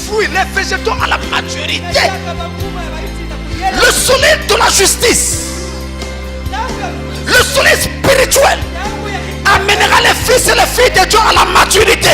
fruits, les végétaux à la maturité. Le soleil de la justice, le soleil spirituel amènera les fils et les filles de Dieu à la maturité.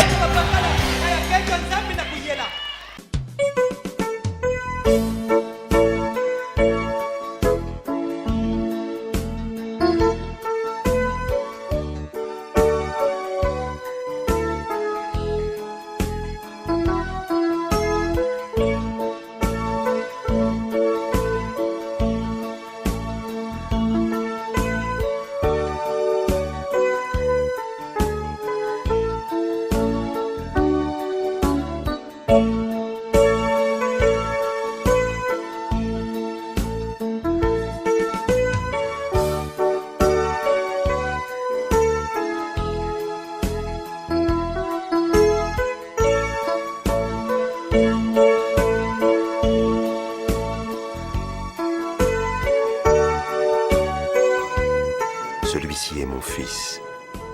Celui-ci est mon fils.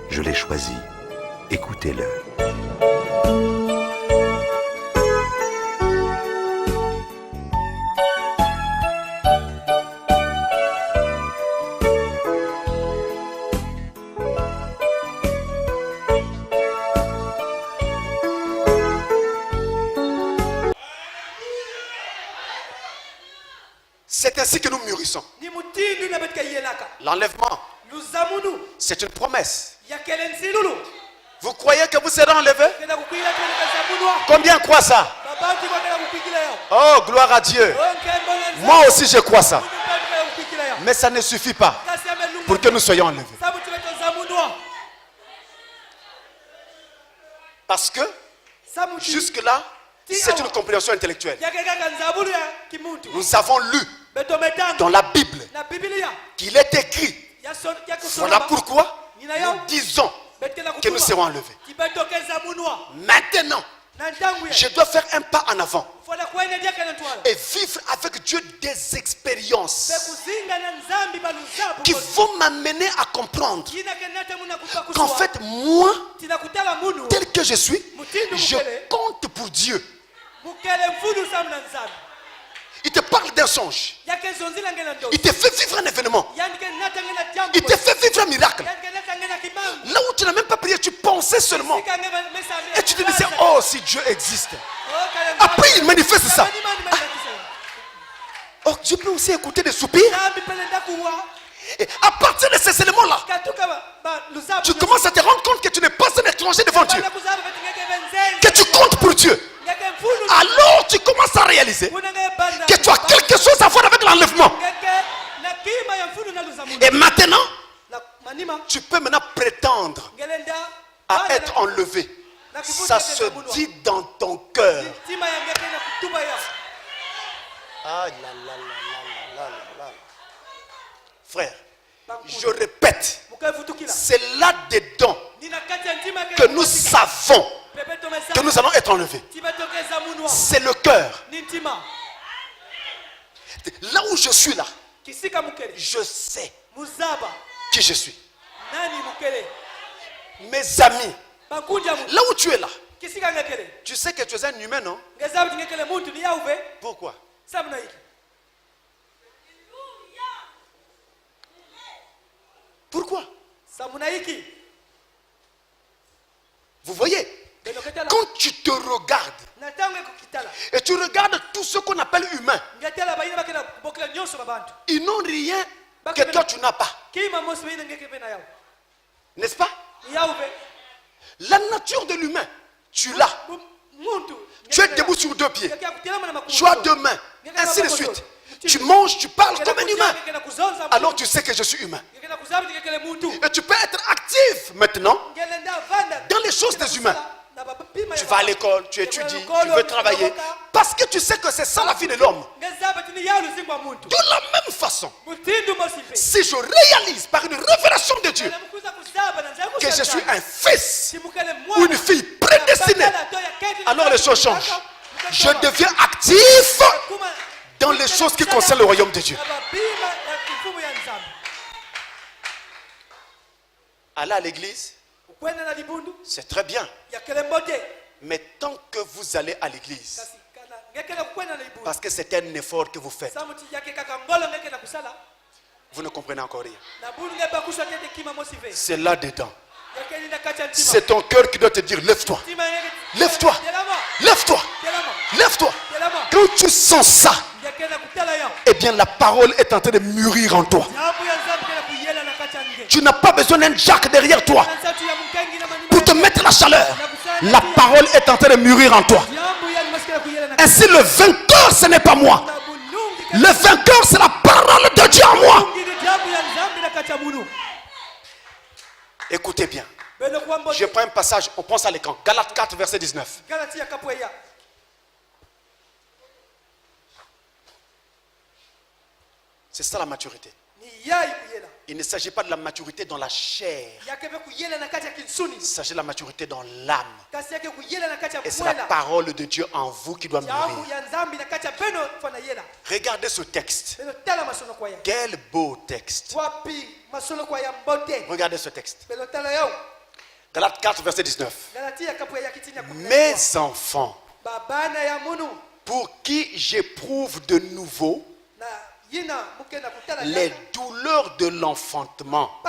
Je l'ai choisi. Écoutez-le. C'est ainsi que nous mûrissons. L'enlèvement, c'est une promesse. Vous croyez que vous serez enlevé? Combien croient ça? Oh, gloire à Dieu. Moi aussi je crois ça. Mais ça ne suffit pas pour que nous soyons enlevés. Parce que jusque-là, c'est une compréhension intellectuelle. Nous avons lu dans la Bible qu'il est écrit. Voilà pourquoi nous disons que nous serons enlevés. Maintenant, je dois faire un pas en avant et vivre avec Dieu des expériences qui vont m'amener à comprendre qu'en fait, moi, tel que je suis, je compte pour Dieu. Il te parle d'un songe. Il te fait vivre un événement. Il te fait vivre un miracle. Là où tu n'as même pas prié, tu pensais seulement. Et tu te disais, oh, si Dieu existe. Après, il manifeste ça. Oh, Dieu peut aussi écouter des soupirs. Et à partir de ces éléments-là, tu commences à te rendre compte que tu n'es pas un étranger devant Dieu. Que tu comptes pour Dieu. Alors tu commences à réaliser que tu as quelque chose à voir avec l'enlèvement. Et maintenant, tu peux maintenant prétendre à être enlevé. Ça se dit dans ton cœur. Ah, frère, je répète, c'est là-dedans que nous savons que nous allons être enlevés. C'est le cœur. Là où je suis là, je sais qui je suis. Mes amis, là où tu es là, tu sais que tu es un humain, non? Pourquoi? Pourquoi? Vous voyez? Quand tu te regardes et tu regardes tout ce qu'on appelle humain, ils n'ont rien que toi tu n'as pas. N'est-ce pas? La nature de l'humain, tu l'as. Tu es debout sur deux pieds. Tu as deux mains. Ainsi de suite. Tu manges, tu parles comme un humain. Alors tu sais que je suis humain. Et tu peux être actif maintenant dans les choses des humains. Tu vas à l'école, tu étudies, tu veux travailler. Parce que tu sais que c'est ça la vie de l'homme. De la même façon, si je réalise par une révélation de Dieu que je suis un fils ou une fille prédestinée, alors les choses changent. Je deviens actif dans les choses qui concernent le royaume de Dieu. Aller à l'église, c'est très bien. Mais tant que vous allez à l'église, Parce que c'est un effort que vous faites. Vous ne comprenez encore rien. C'est là-dedans. C'est ton cœur qui doit te dire, lève-toi. Lève-toi. Lève-toi. Lève-toi. Quand tu sens ça, eh bien la parole est en train de mûrir en toi. Tu n'as pas besoin d'un jack derrière toi pour te mettre la chaleur. La parole est en train de mûrir en toi. Ainsi le vainqueur, ce n'est pas moi. Le vainqueur, c'est la parole de Dieu en moi. Écoutez bien. Je prends un passage, on pense à l'écran. Galates 4, verset 19. C'est ça la maturité. Il ne s'agit pas de la maturité dans la chair. Il s'agit de la maturité dans l'âme. Et c'est la parole de Dieu en vous qui doit mûrir. Regardez ce texte. Quel beau texte. Regardez ce texte. Galates 4, verset 19. Mes enfants, pour qui j'éprouve de nouveau les douleurs de l'enfantement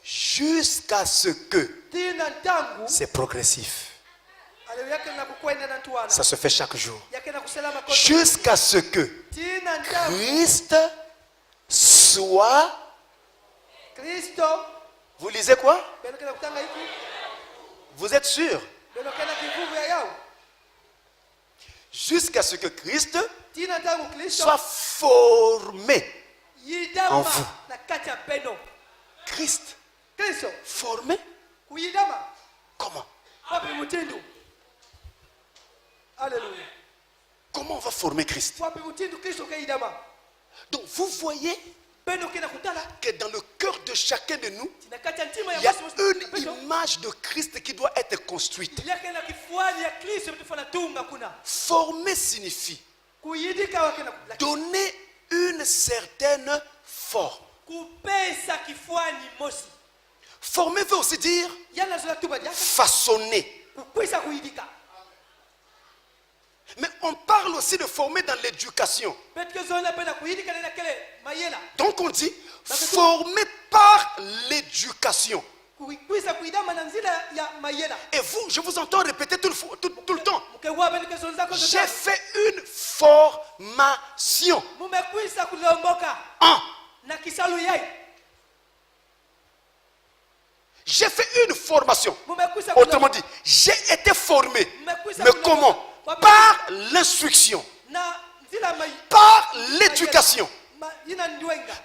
jusqu'à ce que c'est progressif. Ça se fait chaque jour. Jusqu'à ce que Christ soit. Vous lisez quoi? Vous êtes sûr? Jusqu'à ce que Christ soit formé en vous. Christ formé? Comment? Comment on va former Christ? Donc vous voyez que dans le cœur de chacun de nous, il y a une image de Christ qui doit être construite. Former signifie donner une certaine forme. Former veut aussi dire façonner. Mais on parle aussi de former dans l'éducation. Donc on dit former par l'éducation. Et vous, je vous entends répéter tout le temps. J'ai fait une formation. J'ai fait une formation. Autrement dit, j'ai été formé. Mais comment? Par l'instruction. Par l'éducation.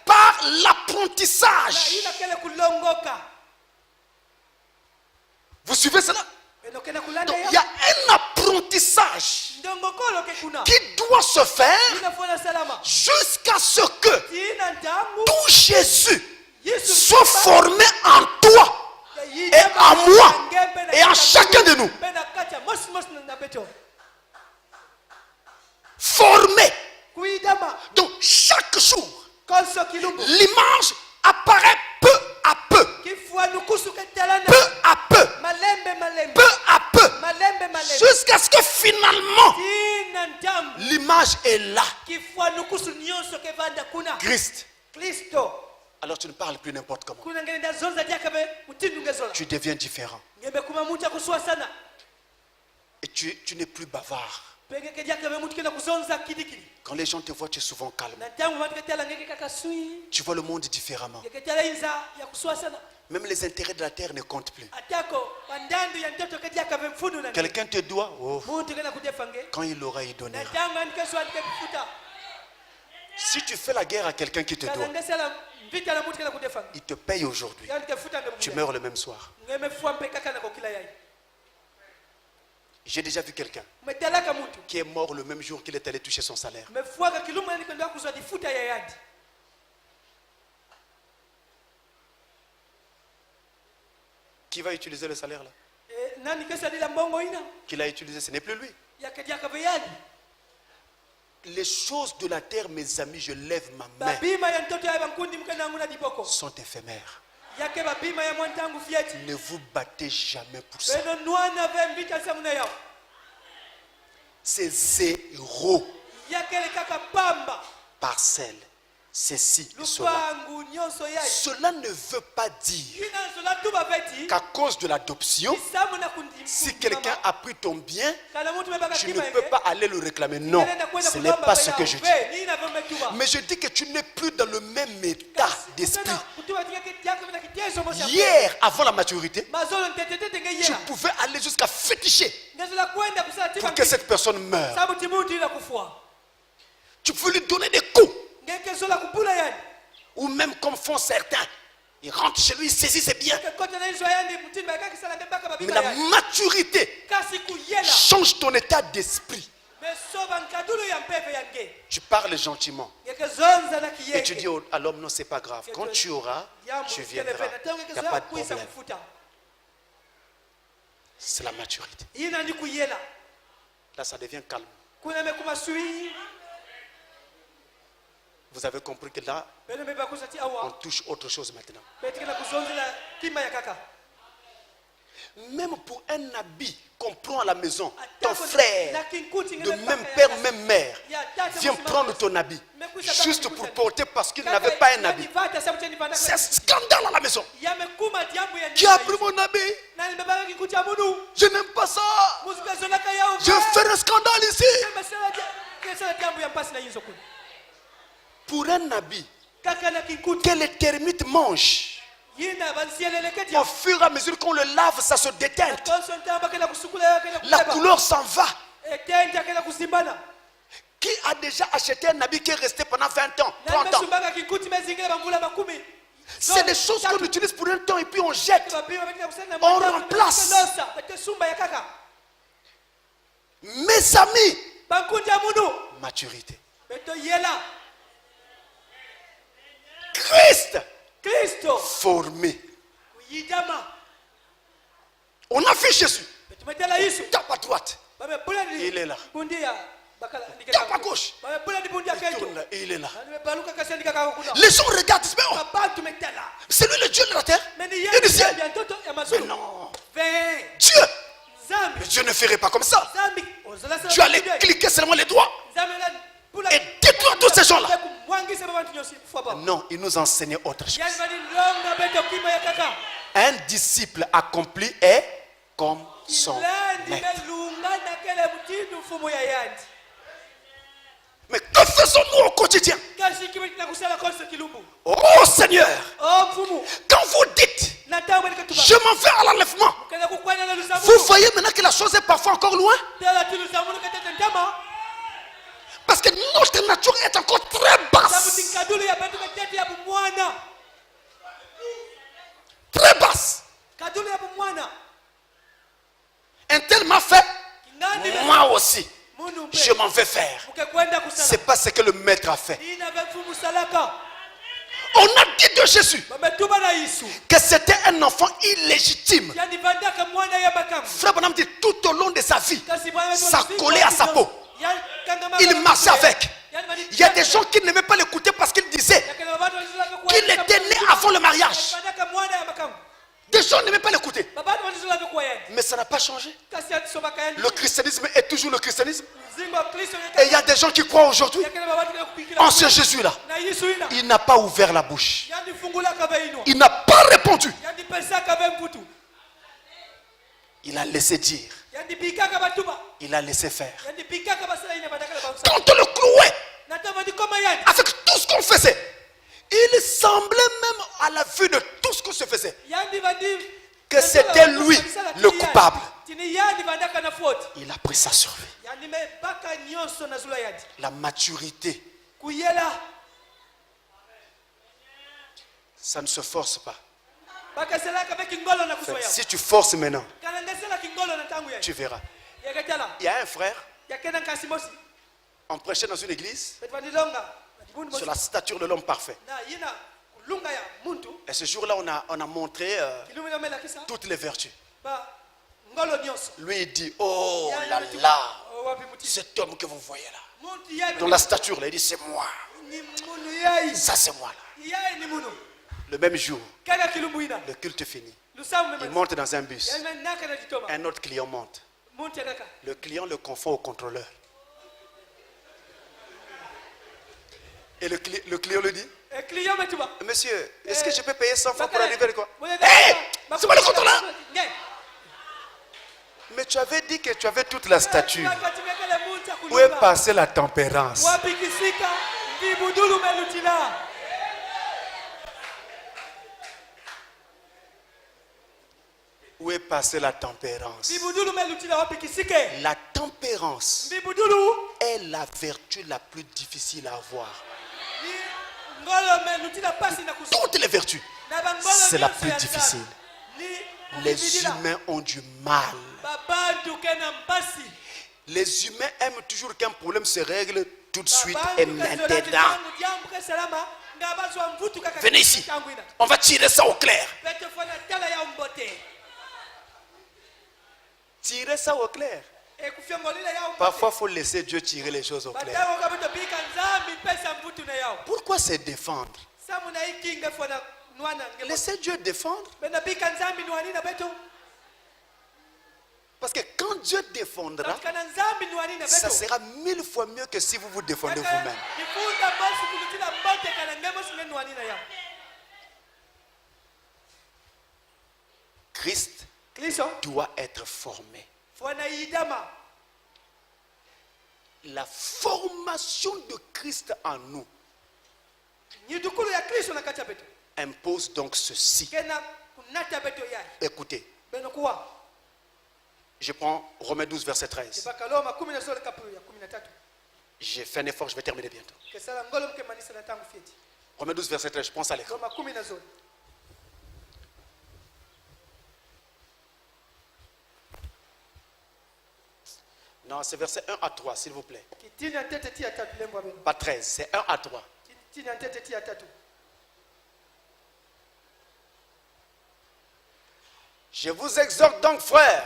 Par l'apprentissage. Vous suivez cela? Donc il y a un apprentissage qui doit se faire jusqu'à ce que tout Jésus soit formé en toi et en moi et en chacun de nous. Formé. Donc chaque jour, l'image apparaît peu à peu. Peu à peu. Peu à peu. Jusqu'à ce que finalement, l'image est là. Christ. Alors tu ne parles plus n'importe comment. Tu deviens différent. Et tu n'es plus bavard. Quand les gens te voient, tu es souvent calme. Tu vois le monde différemment. Même les intérêts de la terre ne comptent plus. Quelqu'un te doit, quand il l'aura, il donnera. Si tu fais la guerre à quelqu'un qui te doit, il te paye aujourd'hui. Tu meurs le même soir. J'ai déjà vu quelqu'un qui est mort le même jour qu'il est allé toucher son salaire. Qui va utiliser le salaire là? Qui l'a utilisé, ce n'est plus lui. Les choses de la terre, mes amis, je lève ma main, sont éphémères. Ne vous battez jamais pour ça. c'est 0. yakele kaka pamba Parcelle, ceci et cela. lupangu nyonso yayi Cela ne veut pas dire ina nzola tu baveti qu'à cause de l'adoption, isamu na kundi si quelqu'un a pris ton bien, kana mtu mebaka tu ne kima peux pas aller le réclamer. Non, ce n'est pas ce que je dis. Mais je dis que tu n'es plus dans le même état d'esprit. Hier, avant la maturité, tu pouvais aller jusqu'à féticher pour que cette personne meure. Tu pouvais lui donner des coups. Ou même comme font certains. Il rentre chez lui, il saisit ses biens. Mais la maturité change ton état d'esprit. Tu parles gentiment. Et tu dis à l'homme, non, c'est pas grave. Quand tu auras, tu viendras. Il n'y a pas de problème. C'est la maturité. Là, ça devient calme. Vous avez compris que là, on touche autre chose maintenant. Même pour un habit qu'on prend à la maison, ton frère, de même père, même mère, vient prendre ton habit, juste pour porter parce qu'il n'avait pas un habit. C'est un scandale à la maison. Qui a pris mon habit? Je n'aime pas ça. Je fais un scandale ici. Pour un habit que les termites mangent, au fur et à mesure qu'on le lave, ça se déteinte. La couleur s'en va. Qui a déjà acheté un habit qui est resté pendant 20 ans, 30 ans? C'est des choses qu'on utilise pour un temps et puis on jette. On remplace. Mes amis, maturité. Christ formé. On a fait Jésus. Tape à droite. Il est là. Tape à gauche. Il tourne là. Il est là. Les gens regardent. Mais oh, c'est lui le Dieu de la terre et du ciel. Mais non. Dieu. Mais Dieu ne ferait pas comme ça. Dieu allait cliquer seulement les doigts et détruire tous ces gens-là. Non, il nous enseignait autre chose. Un disciple accompli est comme son maître. Mais que faisons-nous au quotidien? Oh Seigneur, quand vous dites je m'en vais à l'enlèvement, vous voyez maintenant que la chose est parfois encore loin. Parce que notre nature est encore très basse. Très basse. Un tel m'a fait, moi aussi, je m'en vais faire. C'est pas ce que le maître a fait. On a dit de Jésus que c'était un enfant illégitime. Frère Branham dit tout au long de sa vie, ça collait à sa peau. Il marchait avec. Il y a des gens qui n'aimaient pas l'écouter parce qu'il disait qu'il était né avant le mariage. Des gens n'aimaient pas l'écouter. Mais ça n'a pas changé. Le christianisme est toujours le christianisme. Et il y a des gens qui croient aujourd'hui en ce Jésus-là. Il n'a pas ouvert la bouche. Il n'a pas répondu. Il a laissé dire. Il a laissé faire. Quand on le clouait, avec tout ce qu'on faisait, il semblait même à la vue de tout ce qu'on se faisait que c'était lui le coupable. Il a pris ça sur lui. La maturité, ça ne se force pas. Si tu forces maintenant, tu verras. Il y a un frère, on prêchait dans une église sur la stature de l'homme parfait. Et ce jour-là, on a montré toutes les vertus. Lui, il dit, oh là là, cet homme que vous voyez là, dans la stature là, il dit, c'est moi. Ça, c'est moi là. Le même jour, le culte finit. Il monte dans un bus. Un autre client monte. Le client le confond au contrôleur. Et le client lui dit, monsieur, est-ce que je peux payer 100 francs pour arriver à quoi? Hé, c'est moi le contrôleur. Mais tu avais dit que tu avais toute la stature. Où est passée la tempérance? Où est passée la tempérance? La tempérance est la vertu la plus difficile à avoir. Toutes les vertus, c'est la plus difficile. Les humains ont du mal. Les humains aiment toujours qu'un problème se règle tout de suite et maintenant. Venez ici, on va tirer ça au clair. Tirer ça au clair. Parfois, il faut laisser Dieu tirer les choses au clair. Pourquoi c'est défendre? Laissez Dieu défendre. Parce que quand Dieu défendra, ça sera 1000 fois mieux que si vous vous défendez vous-même. Christ doit être formé. La formation de Christ en nous impose donc ceci. Écoutez, je prends Romains 12, verset 13. J'ai fait un effort, je vais terminer bientôt. Romains 12, verset 13, je prends ça à l'écran. Non, c'est verset 1 à 3, s'il vous plaît. Pas 13, c'est 1 à 3. Je vous exhorte donc, frères,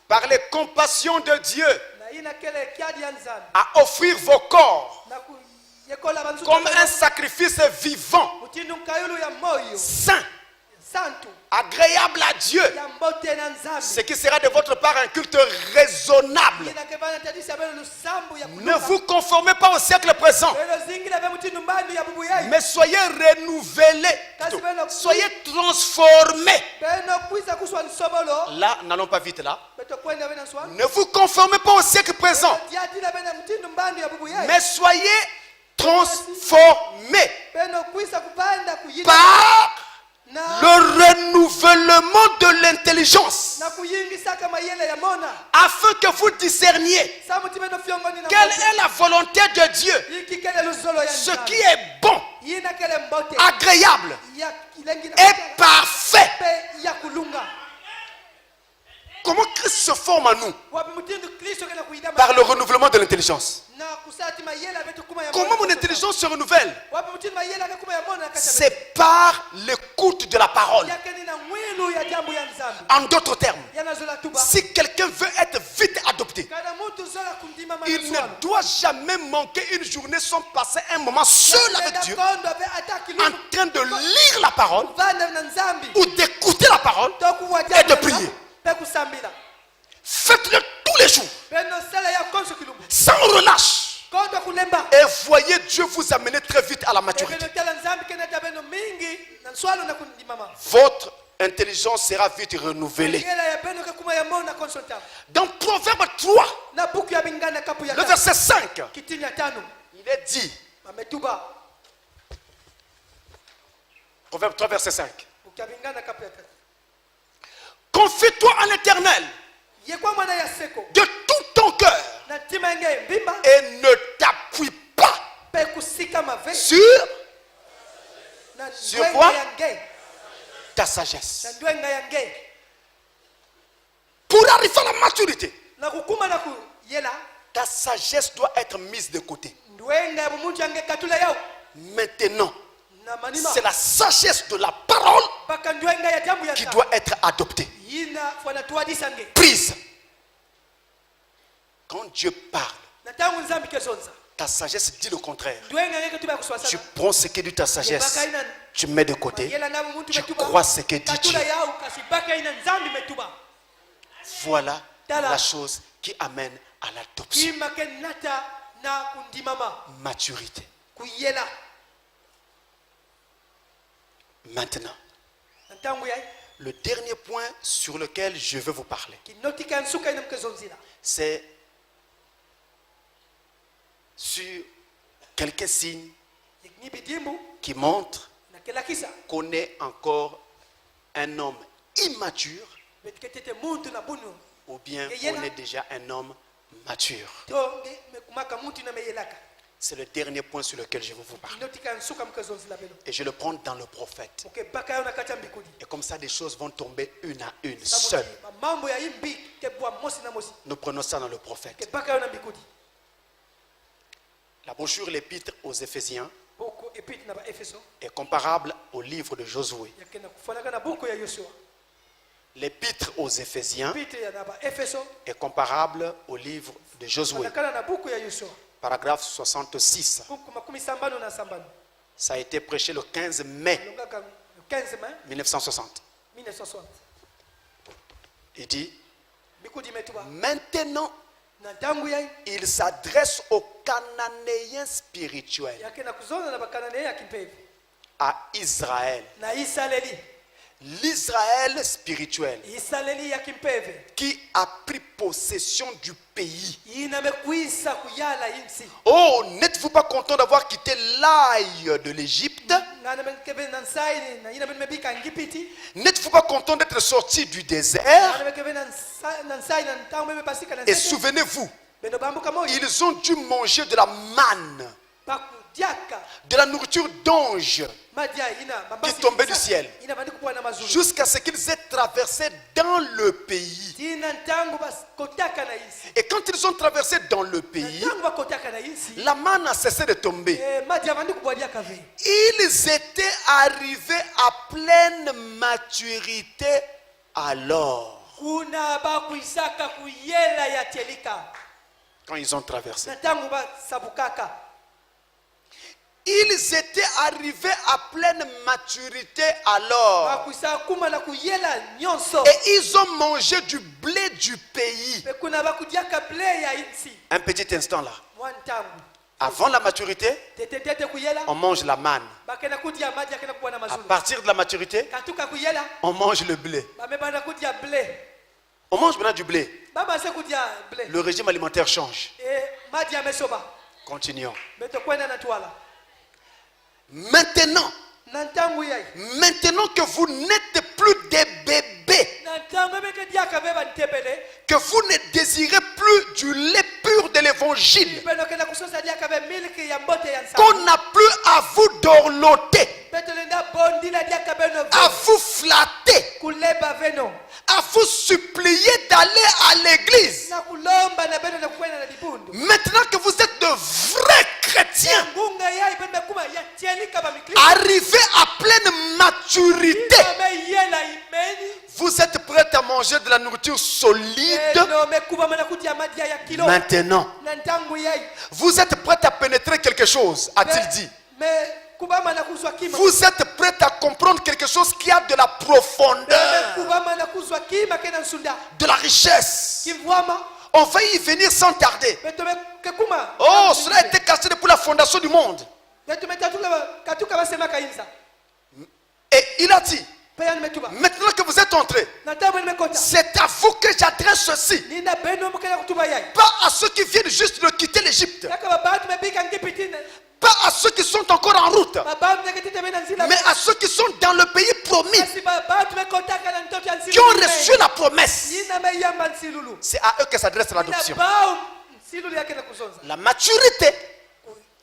par les compassions de Dieu, à offrir vos corps comme un sacrifice vivant, saint, agréable à Dieu, ce qui sera de votre part un culte raisonnable. Ne vous conformez pas au siècle présent, mais soyez renouvelés, soyez transformés. Là, n'allons pas vite là. Ne vous conformez pas au siècle présent, mais soyez transformés par le renouvellement de l'intelligence, afin que vous discerniez quelle est la volonté de Dieu, ce qui est bon, agréable et parfait. Comment Christ se forme en nous? Par le renouvellement de l'intelligence. Comment mon intelligence se renouvelle? C'est par l'écoute de la parole. En d'autres termes, si quelqu'un veut être vite adopté, il ne doit jamais manquer une journée sans passer un moment seul avec Dieu, en train de lire la parole ou d'écouter la parole et de prier. Faites-le tous les jours, sans relâche, et voyez Dieu vous amener très vite à la maturité. Votre intelligence sera vite renouvelée. Dans Proverbe 3, le verset 5, il est dit, Proverbe 3, verset 5, confie-toi en l'Éternel de tout ton cœur et ne t'appuie pas sur quoi? Ta sagesse. Pour arriver à la maturité, ta sagesse doit être mise de côté. Maintenant, c'est la sagesse de la parole qui doit être adoptée, prise. Quand Dieu parle, ta sagesse dit le contraire. Tu prends ce que dit ta sagesse, tu mets de côté, tu crois ce que dit Dieu. Voilà Tala. la chose qui amène à l'adoption. kima ke nata na kundimama Maturité. kuyela Maintenant, ntango yai le dernier point sur lequel je veux vous parler, kinotika nsuka ina mkezonzila c'est sur quelques signes ni bidimbu qui montrent na kelakisa qu'on est encore un homme immature betketete muntu na bunu ou bien on est déjà un homme mature. to mekumaka muntu na meyelaka C'est le dernier point sur lequel je veux vous parler. kinotika nsuka mkezonzila belo Et je le prends dans le prophète. okay baka yo nakata mbikudi Et comme ça, des choses vont tomber une à une, seules. mambo ya imbi ke bwa mosi na mosi Nous prenons ça dans le prophète. ke baka yo na mbikudi La brochure L'Épître aux Éphésiens boko epit na ba efeso est comparable au livre de Josué. yakena kufanaka na boko ya Yoshua L'Épître aux Éphésiens epit ya na ba efeso est comparable au livre de Josué. nakala na boko ya Yoshua Paragraphe 66. buku makumi sambano na sambano Ça a été prêché le 15 mai longaka 15 mai 1960. 1960 Il dit, bikudi metuba maintenant, na ntango yai il s'adresse aux Cananéens spirituels, yakena kuzona na bakanane ya kimpevi à Israël. na Israeli L'Israël spirituel Israeli ya kimpevi qui a pris possession du pays. inamekwisa kuyala insi Oh, n'êtes-vous pas content d'avoir quitté l'ail de l'Égypte? ngana mekebe na nsai na ina mebika ngipiti N'êtes-vous pas content d'être sorti du désert? ngana mekebe na nsai na ntango mebe pasika na Et nzete souvenez-vous, beno bambuka moyo ils ont dû manger de la manne, pakudiaka de la nourriture d'ange, madia ina qui tombait du ciel, ina bandi kupwa na mazulu jusqu'à ce qu'ils aient traversé dans le pays. tina ntango bakotaka na insi Et quand ils ont traversé dans le pays, ntango bakotaka na insi la manne a cessé de tomber. madia bandi kubwadiaka ve Ils étaient arrivés à pleine maturité alors, kuna bakuisaka kuyela ya telika quand ils ont traversé. na ntango basabukaka Ils étaient arrivés à pleine maturité alors. bakuisaka kuma na kuyela nyonso Et ils ont mangé du blé du pays. pe kuna bakudiaka ble ya insi Un petit instant là. mwa ntango Avant la maturité, tetetete kuyela on mange la manne. bakena kudia maji akena kuwa na À mazulu partir de la maturité, katuka kuyela on mange le blé. bamebanda kudia ble On mange maintenant du blé. babase kudia ble Le régime alimentaire change. maji amesoba Continuons. betokwenda na twala Maintenant, na ntango yai maintenant que vous n'êtes plus des bébés, na ntango bekediaka be bantebele que vous ne désirez plus du lait pur de l'évangile, benokenda kusosa diaka be miliki ya mbote ya nsa qu'on n'a plus à vous dorloter, betolenda bondila diaka beno à vous flatter, kuleba veno à vous supplier d'aller à l'église. na kulomba na beno na kukwenda na libundu Maintenant que vous êtes de vrais chrétiens, ngunga yai bemekuma ya tielika bamikristo arrivés à pleine maturité, ameyela imeni vous êtes prêts à manger de la nourriture solide. eno mekuba mana kudia maji ya kilo Maintenant, na ntango yai vous êtes prêts à pénétrer quelque chose, a-t-il dit. me kubama na kuzwa kima Vous êtes prêts à comprendre quelque chose qui a de la profondeur, kubama na kuzwa kima kena nsunda de la richesse. kimvwama On va y venir sans tarder. betome kekuma Oh, cela a été cassé depuis la fondation du monde. betome katuka basema kainza Et il a dit, peya nimetuba maintenant que vous êtes entrés, na ntango nimekota c'est à vous que j'adresse ceci. nina beno mukena kutuba yai Pas à ceux qui viennent juste de quitter l'Égypte. yaka babatu mebika ngipitine Pas à ceux qui sont encore en route. babatu mekitite bena nzila Mais à ceux qui sont dans le pays promis, basi babatu mekotaka na ntoto ya nsilulu qui ont reçu la promesse. nina meyamba nsilulu C'est à eux que s'adresse nina l'adoption. bao nsilulu yake na kuzonza La maturité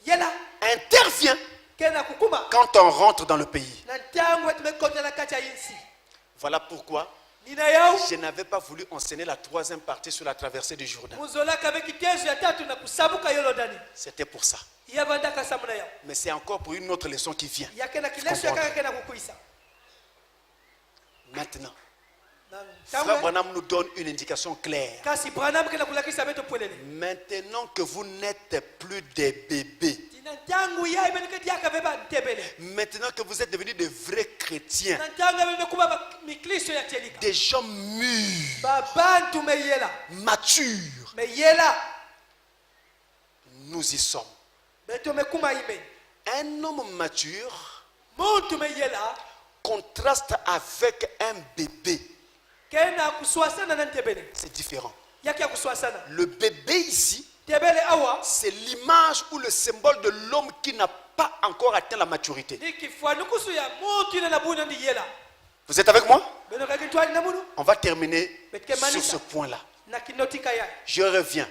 yela intervient kena kukuma quand on rentre dans le pays. na ntango tumekota na kati ya insi Voilà pourquoi nina yao je n'avais pas voulu enseigner la troisième partie sur la traversée du Jourdain. muzolaka bekitezo ya tatu na kusabuka yorodani C'était pour ça. yabandaka samuna yao Mais c'est encore pour une autre leçon qui vient. yake na kileso yakaka kena kukuisa Maintenant, na Frère ntango Branham nous donne une indication claire. kasi branham kena kulakisa beto pwelele Maintenant que vous n'êtes plus des bébés, Maintenant que vous êtes devenus de vrais chrétiens, des gens mûrs, matures, nous y sommes. Un homme mature contraste avec un bébé. C'est différent. Le bébé ici, c'est l'image ou le symbole de l'homme qui n'a pas encore atteint la maturité. Vous êtes avec moi? On va terminer sur ce point-là. Je reviens.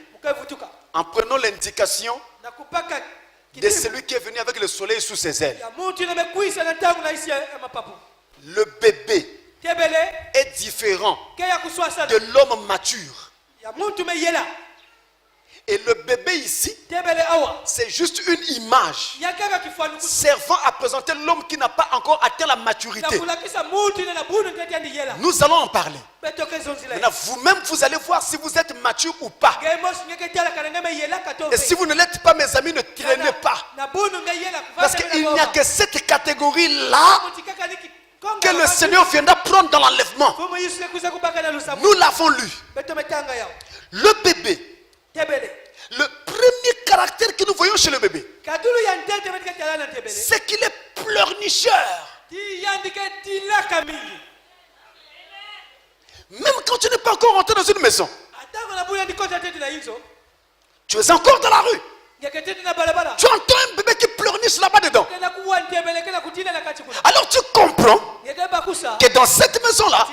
En prenant l'indication de celui qui est venu avec le soleil sous ses ailes. Le bébé est différent de l'homme mature. Et le bébé ici, c'est juste une image servant à présenter l'homme qui n'a pas encore atteint la maturité. Nous allons en parler. Maintenant, vous-même, vous allez voir si vous êtes mature ou pas. Et si vous ne l'êtes pas, mes amis, ne traînez pas. Parce qu'il n'y a que cette catégorie-là que le Seigneur viendra prendre dans l'enlèvement. Nous l'avons lu. Le bébé, le premier caractère que nous voyons chez le bébé, c'est qu'il est pleurnicheur. Même quand tu n'es pas encore rentré dans une maison, tu es encore dans la rue. Tu entends un bébé qui pleurniche là-bas dedans. Alors tu comprends que dans cette maison-là,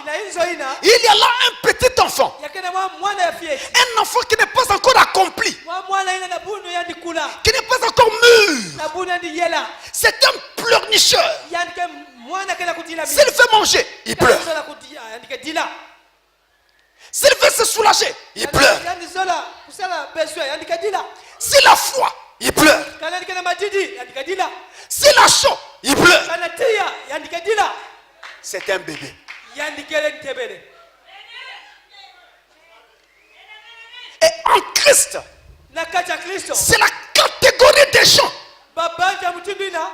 il y a là un petit enfant. Un enfant qui n'est pas encore accompli, qui n'est pas encore mûr. C'est un pleurnicheur. S'il veut manger, il pleure. S'il veut se soulager, il pleure. S'il a froid, il pleure. S'il a chaud, il pleure. C'est un bébé. Et en Christ, c'est la catégorie des gens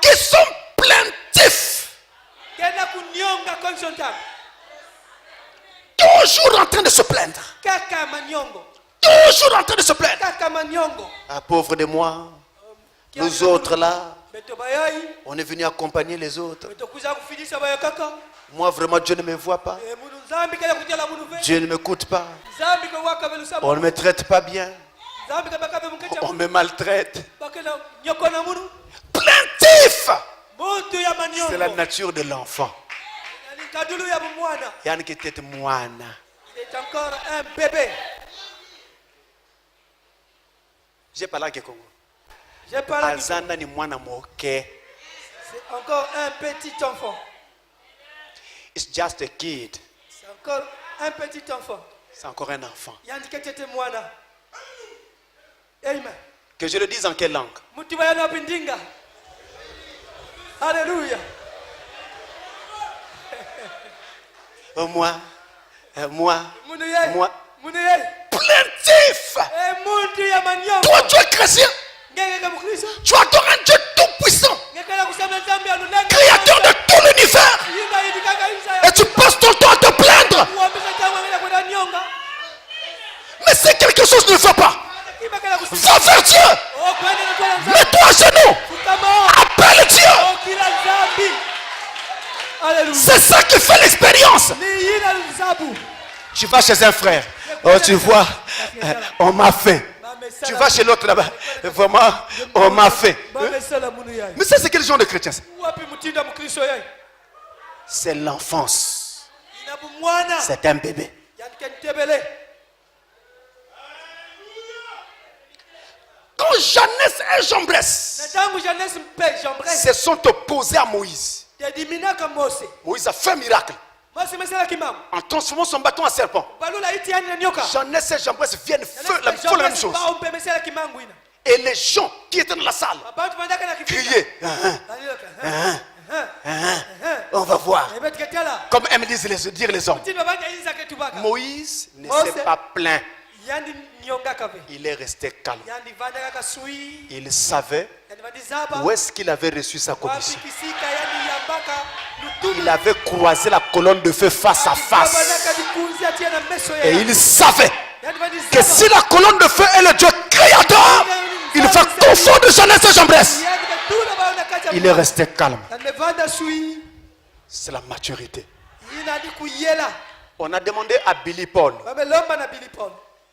qui sont plaintifs, toujours en train de se plaindre. Toujours en train de se plaindre. Ah, pauvre de moi, nous autres là, on est venu accompagner les autres. Moi vraiment Dieu ne me voit pas. Dieu ne m'écoute pas. On ne me traite pas bien. On me maltraite. Plaintif. C'est la nature de l'enfant. Yann qui était moine. Il est encore un bébé. J'ai parlé à Congo. J'ai parlé à Azana ni mwana moke. C'est encore un petit enfant. It's just a kid. C'est encore un petit enfant. C'est encore un enfant. Amen. Que je le dise en quelle langue? Alléluia. Moi. Plaintif. Toi, tu es chrétien. Tu adores un Dieu tout-puissant, créateur de tout l'univers. Et tu passes ton temps à te plaindre. Mais si quelque chose ne va pas, va vers Dieu. Mets-toi à genoux. Appelle Dieu. C'est ça qui fait l'expérience. Tu vas chez un frère. Oh, tu vois, on m'a fait. Tu vas chez l'autre là-bas. Vraiment, on m'a fait. Mais ça, c'est quel genre de chrétien? C'est l'enfance. C'est un bébé. Quand Jeannès et Jambres se sont opposés à Moïse, Moïse a fait un miracle en transformant son bâton en serpent. Jeannès et Jambres viennent faire la même chose. Et les gens qui étaient dans la salle criaient. On va voir. Comme aiment dire les hommes. Moïse ne s'est pas plaint. Il est resté calme. Il savait où est-ce qu'il avait reçu sa commission. Il avait croisé la colonne de feu face à face. Et il savait que si la colonne de feu est le Dieu créateur, il va confondre jeunesse et jambresse. Il est resté calme. C'est la maturité. On a demandé à Billy Paul.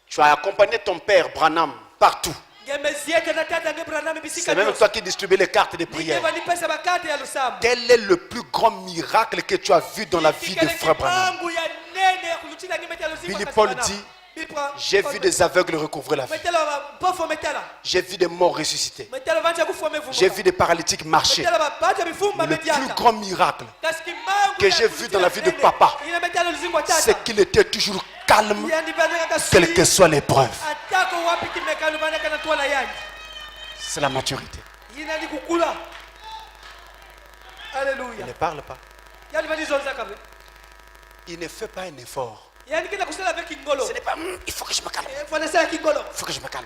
Tu as accompagné ton père Branham partout. C'est même toi qui distribues les cartes de prière. Quel est le plus grand miracle que tu as vu dans la vie de frère Branham? Billy Paul dit: j'ai vu des aveugles recouvrer la vie. J'ai vu des morts ressusciter. J'ai vu des paralytiques marcher. Mais le plus grand miracle que j'ai vu dans la vie de papa, c'est qu'il était toujours calme, quelle que soit l'épreuve. C'est la maturité. Il ne parle pas. Il ne fait pas un effort. Ce n'est pas il faut que je me calme. Il faut que je me calme.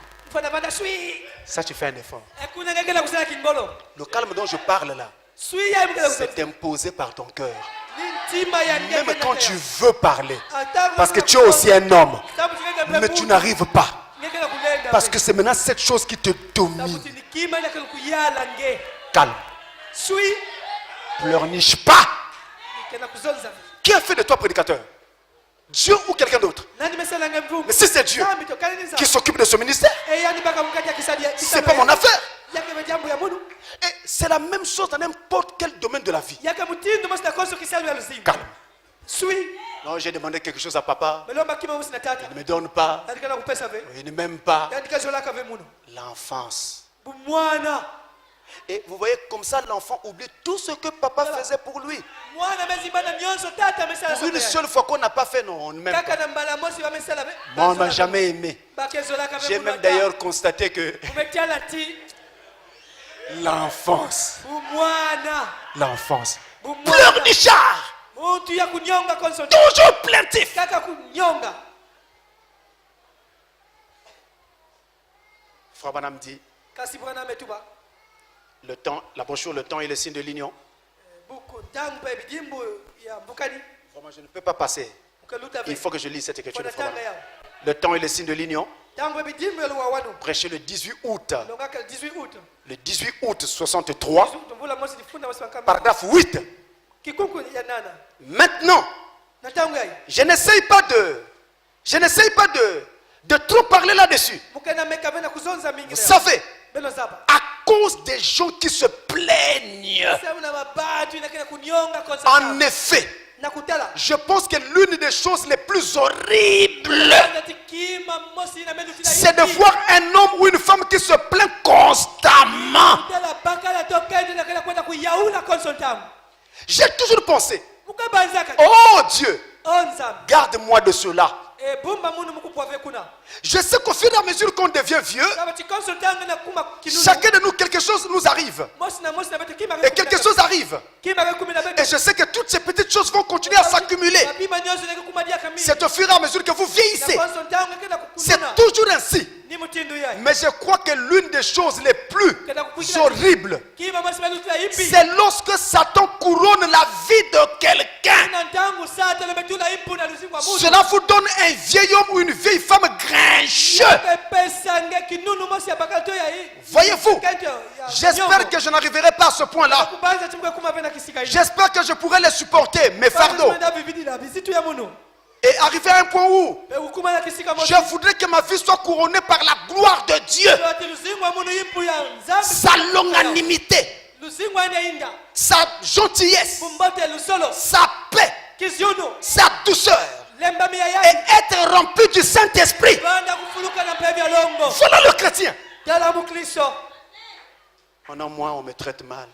Ça, tu fais un effort. Le calme dont je parle là, c'est imposé par ton cœur. Même quand tu veux parler, parce que tu es aussi un homme, mais tu n'arrives pas. Parce que c'est maintenant cette chose qui te domine. Calme. Pleurniche pas. Qui a fait de toi prédicateur? Dieu ou quelqu'un d'autre? Mais si c'est Dieu qui s'occupe de ce ministère, c'est pas mon affaire. Et c'est la même chose dans n'importe quel domaine de la vie. Calme. Non, j'ai demandé quelque chose à papa. Il ne me donne pas. Il ne m'aime pas. L'enfance. Et vous voyez, comme ça, l'enfant oublie tout ce que papa faisait pour lui. Pour une seule fois qu'on n'a pas fait, non, on ne m'aime pas. Moi, on ne m'a jamais aimé. J'ai même d'ailleurs constaté que l'enfance. Pleurnichard. Toujours plaintif. Frère Branham dit: le temps, la brochure Le Temps est le signe de l'union. Vraiment, je ne peux pas passer. Il faut que je lise cette écriture. Le temps est le signe de l'union. Prêché le 18 août. Le 18 août 63. Paragraphe 8. Maintenant, je n'essaye pas de trop parler là-dessus. Vous savez, à cause des gens qui se plaignent, en effet, je pense que l'une des choses les plus horribles, c'est de voir un homme ou une femme qui se plaint constamment. J'ai toujours pensé: oh Dieu, garde-moi de cela. Je sais qu'au fur et à mesure qu'on devient vieux, chacun de nous, quelque chose nous arrive. Et quelque chose arrive. Et je sais que toutes ces petites choses vont continuer à s'accumuler. C'est au fur et à mesure que vous vieillissez. C'est toujours ainsi. Mais je crois que l'une des choses les plus horribles, c'est lorsque Satan couronne la vie de quelqu'un. Cela vous donne un vieil homme ou une vieille femme grincheux. Voyez-vous, j'espère que je n'arriverai pas à ce point-là. J'espère que je pourrai les supporter, mes fardeaux. Et arriver à un point où je voudrais que ma vie soit couronnée par la gloire de Dieu, sa longanimité, sa gentillesse, sa paix, sa douceur, et être rempli du Saint-Esprit. Voilà le chrétien. Pendant moi, on me traite mal.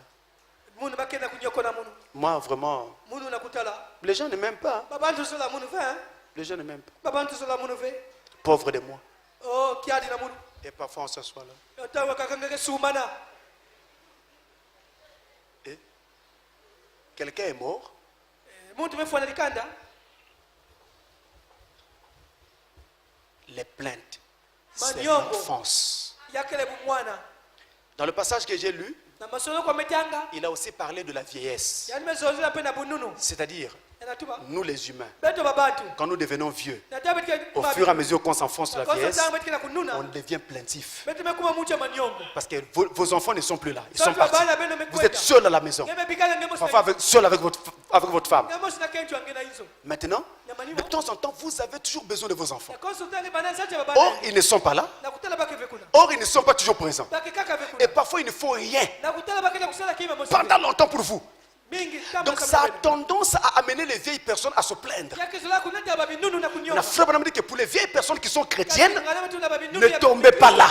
Moi, vraiment, les gens ne m'aiment pas. Les gens ne m'aiment pas. Pauvre de moi. Et parfois, on s'assoit là. Et quelqu'un est mort. Les plaintes. C'est l'enfance. Dans le passage que j'ai lu, il a aussi parlé de la vieillesse. C'est-à-dire, nous les humains, quand nous devenons vieux, au fur et à mesure qu'on s'enfonce dans la vieillesse, on devient plaintif. Parce que vos enfants ne sont plus là, ils sont partis. Vous êtes seul à la maison, parfois seul avec votre femme. Maintenant, de temps en temps, vous avez toujours besoin de vos enfants. Or, ils ne sont pas là. Or, ils ne sont pas toujours présents. Et parfois, il ne faut rien pendant longtemps pour vous. Donc ça a tendance à amener les vieilles personnes à se plaindre. La frère Branham dit que pour les vieilles personnes qui sont chrétiennes, ne tombez pas là.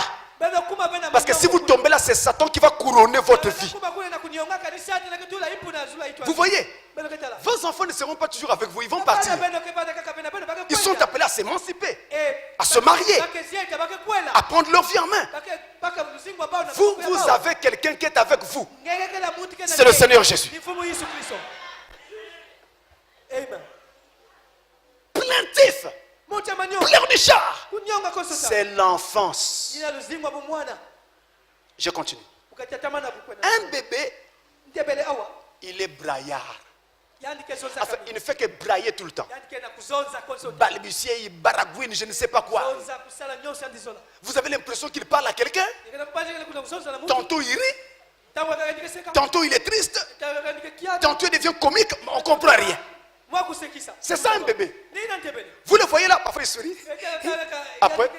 Parce que si vous tombez là, c'est Satan qui va couronner votre vie. Vous voyez, vos enfants ne seront pas toujours avec vous, ils vont partir. Ils sont appelés à s'émanciper, à se marier, à prendre leur vie en main. Vous avez quelqu'un qui est avec vous. C'est le Seigneur Jésus. Plaintif, pleurnichard, c'est l'enfance. Je continue. Un bébé, il est braillard. Enfin, il ne fait que brailler tout le temps. Balbutier, il baragouine, je ne sais pas quoi. Vous avez l'impression qu'il parle à quelqu'un. Tantôt il rit, tantôt il est triste, tantôt il devient comique, mais on ne comprend rien. C'est ça un bébé. Vous le voyez là, parfois il sourit. Après,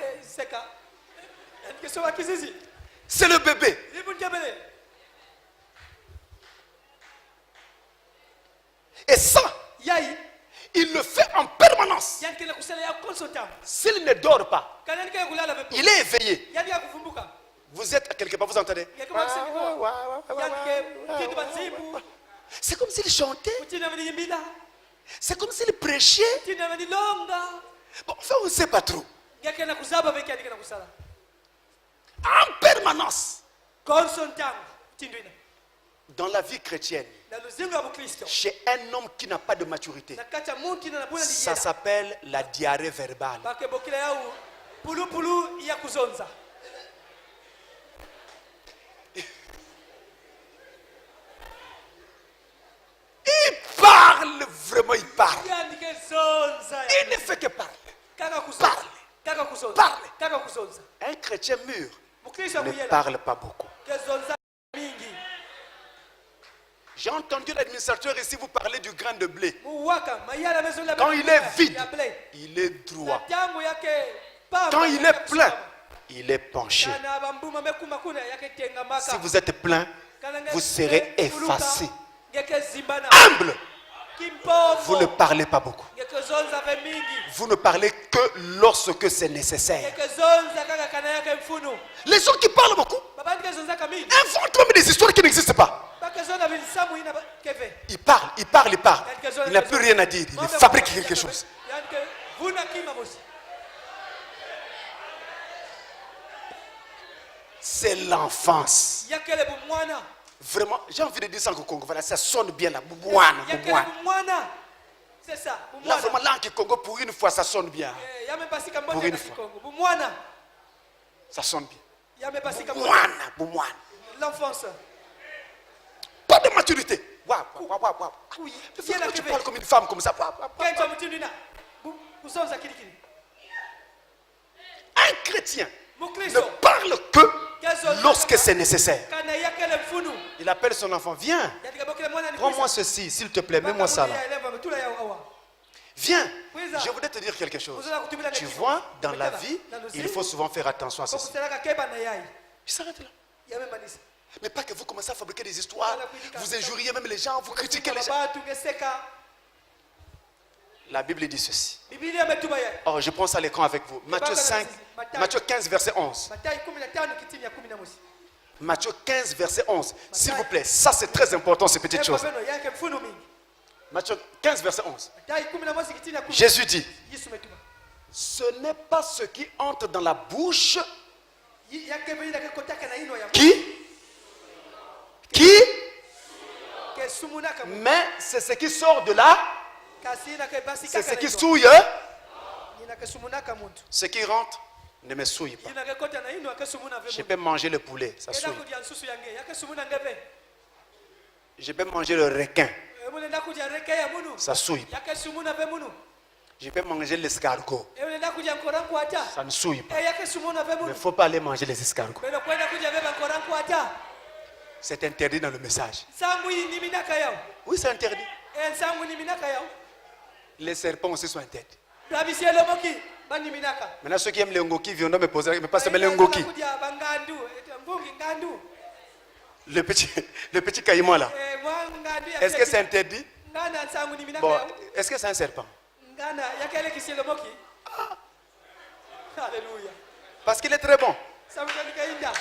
c'est le bébé. Et ça, il le fait en permanence. S'il ne dort pas, il est éveillé. Vous êtes quelque part, vous entendez? C'est comme s'il chantait. C'est comme s'il prêchait. Bon, enfin, on ne sait pas trop. En permanence. Dans la vie chrétienne, chez un homme qui n'a pas de maturité, ça s'appelle la diarrhée verbale. Il parle, vraiment il parle. Il ne fait que parler. Parle. Un chrétien mûr ne parle pas beaucoup. J'ai entendu l'administrateur ici vous parler du grain de blé. Quand il est vide, il est droit. Quand il est plein, il est penché. Si vous êtes plein, vous serez effacé. Humble. Vous ne parlez pas beaucoup. Vous ne parlez que lorsque c'est nécessaire. Les gens qui parlent beaucoup inventent même des histoires qui n'existent pas. Il parle. Il n'a plus rien à dire. Il fabrique quelque chose. C'est l'enfance. Vraiment, j'ai envie de dire ça au Congo. Voilà, ça sonne bien là. C'est ça. Là, vraiment, là, au Congo, pour une fois, ça sonne bien. Pour une fois. Ça sonne bien. L'enfance. Pas de maturité. Waouh. Tu parles comme une femme comme ça. Un chrétien ne parle que lorsque c'est nécessaire. Il appelle son enfant, viens, prends-moi ceci, s'il te plaît, mets-moi ça là. Viens, je voudrais te dire quelque chose. Tu vois, dans la vie, il faut souvent faire attention à ceci. Il s'arrête là. Mais pas que vous commencez à fabriquer des histoires, vous injuriez même les gens, vous critiquez les gens. La Bible dit ceci. Oh, je prends ça à l'écran avec vous. Matthieu 15, verset 11. Matthieu 15, verset 11. S'il vous plaît, ça c'est très important, ces petites choses. Matthieu 15, verset 11. Jésus dit, ce n'est pas ce qui entre dans la bouche qui mais c'est ce qui sort de là. C'est ce qui souille. Ce qui rentre Ne me souille pas. Yina ke kota na ino ke sumuna ve Je munu. peux manger le poulet, ça Eda souille. kudia nsusu yange yake sumuna ngeve. Je peux manger le requin, Mune nda kudia reke ya munu. ça souille. Yake sumuna ve munu. Je peux manger l'escargot, Mune nda kudia nkoranku ata. ça ne souille pas. Yake sumuna ve Mais il munu. ne faut pas aller manger les escargots. Beno kwenda kudia ve nkoranku ata. C'est interdit dans le message. Sangu yi ni minaka yao. Oui, c'est interdit. Sangu ni minaka yao. Les serpents aussi sont interdits. Rabisi elomoki bani minaka. Maintenant, ceux qui aiment les ngoki viendront me poser, mais pas seulement les ngoki. Kudia bangandu, mbungi ngandu. Le petit caïman là. Mwangandu ya. Est-ce que c'est interdit? Ngana sangu ni minaka Bon, yao. est-ce que c'est un serpent? Ngana yakele kisielomoki. Alléluia. Parce qu'il est très bon. Samtani kainda.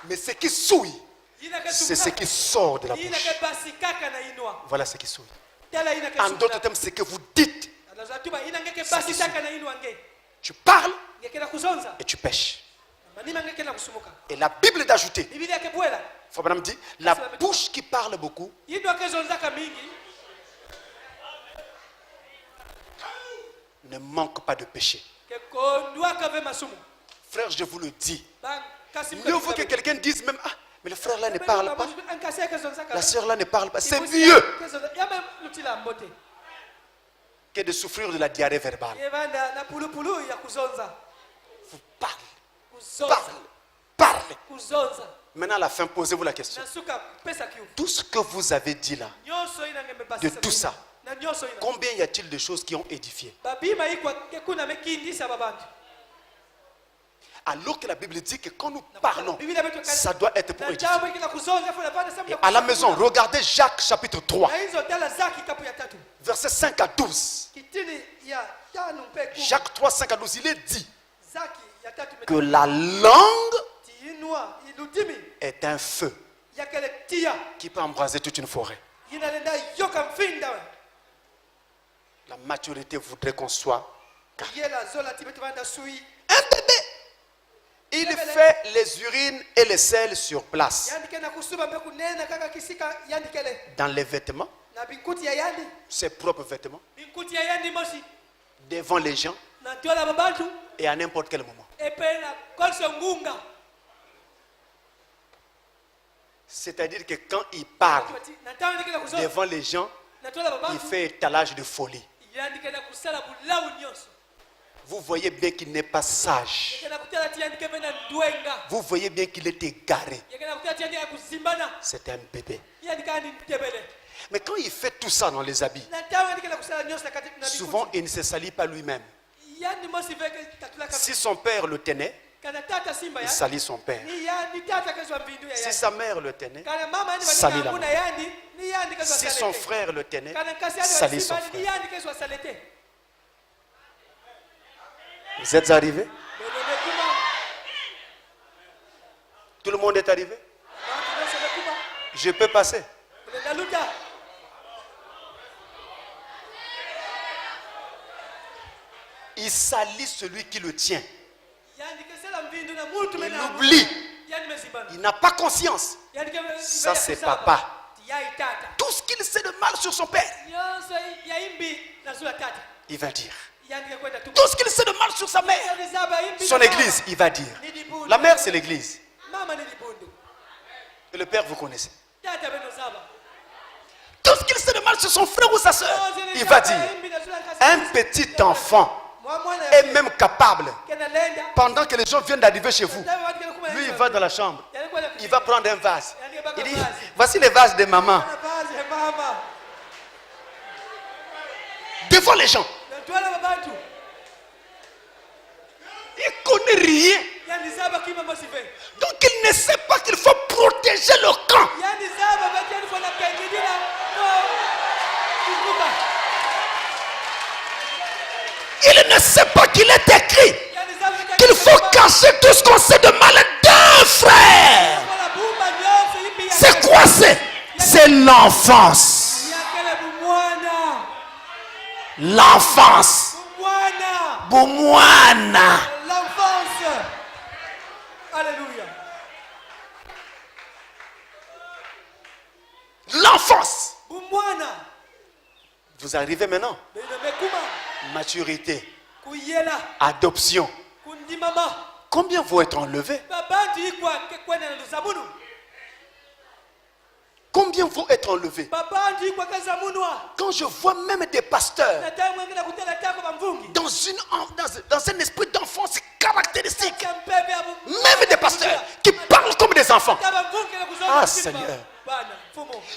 Mais ce qui souille, Yina ke c'est ce sumuna. qui sort de la Yina bouche. ke basi kaka na inwa. Voilà ce qui souille. Tela yina ke En sumuna. d'autres termes, ce que vous dites, Anazatuba yina ke basi kaka na inwa nge. tu parles Ngekela kuzonza. et tu pêches. Manima ngekela kusumuka. Et la Bible est d'ajouter. Biblia ke bwela. Faut madame dit, la bouche qui parle beaucoup Yindwa ke zonza ka mingi. ne manque pas de péché. Ke kondwa ka ve masumu. Frère, je vous le dis. Bang kasi Mieux vaut que quelqu'un dise même, ah, mais le frère là ne parle pas. La La sœur là ne parle pas. C'est mieux que de souffrir de la diarrhée verbale. Vous parlez, parlez. Maintenant, à la fin, posez-vous la question. Tout ce que vous avez dit là, de tout ça, combien y a-t-il de choses qui ont édifié? Alors que la Bible dit que quand nous parlons, ça doit être pour édifier. Et à la maison, regardez Jacques chapitre 3, versets 5 à 12. Jacques 3, 5 à 12, il est dit que la langue est un feu qui peut embraser toute une forêt. La maturité voudrait qu'on soit calme. Un bébé, il fait les urines et les selles sur place. Dans les vêtements, ses propres vêtements, devant les gens et à n'importe quel moment. C'est-à-dire que quand il parle devant les gens, il fait étalage de folie. Vous voyez bien qu'il n'est pas sage. Vous voyez bien qu'il est égaré. C'est un bébé. Mais quand il fait tout ça dans les habits, souvent il ne se salit pas lui-même. Si son père le tenait, il salit son père. Si sa mère le tenait, salit la mère. Si son frère le tenait, salit son frère. Vous êtes arrivés? Tout le monde est arrivé? Je peux passer? Il salit celui qui le tient. Il l'oublie. Il n'a pas conscience. Ça, c'est papa. Tout ce qu'il sait de mal sur son père, il va dire. Tout ce qu'il sait de mal sur sa mère, son église, il va dire. La mère, c'est l'église. Et le père, vous connaissez. Tout ce qu'il sait de mal sur son frère ou sa soeur, il va dire. Un petit enfant est même capable, pendant que les gens viennent d'arriver chez vous, lui, il va dans la chambre, il va prendre un vase. Il dit, voici les vases de maman. Devant les gens. Il ne connaît rien. Donc il ne sait pas qu'il faut protéger le camp. Il ne sait pas qu'il est écrit qu'il faut cacher tout ce qu'on sait de mal d'un frère. C'est quoi? C'est l'enfance. L'enfance. Boumouana. L'enfance. Alléluia. L'enfance. Boumouana. Vous arrivez maintenant. Maturité. kuyela Adoption. kundi mama Combien vont être enlevés? babandi kwa kwena nzamunu Combien vont être enlevés? babandi kwa kazamunwa Quand je vois même des pasteurs nataka mwengine kutela tako bamvungi dans un esprit d'enfance caractéristique, kampebe abu même des pasteurs qui parlent comme des enfants. Ah, Seigneur.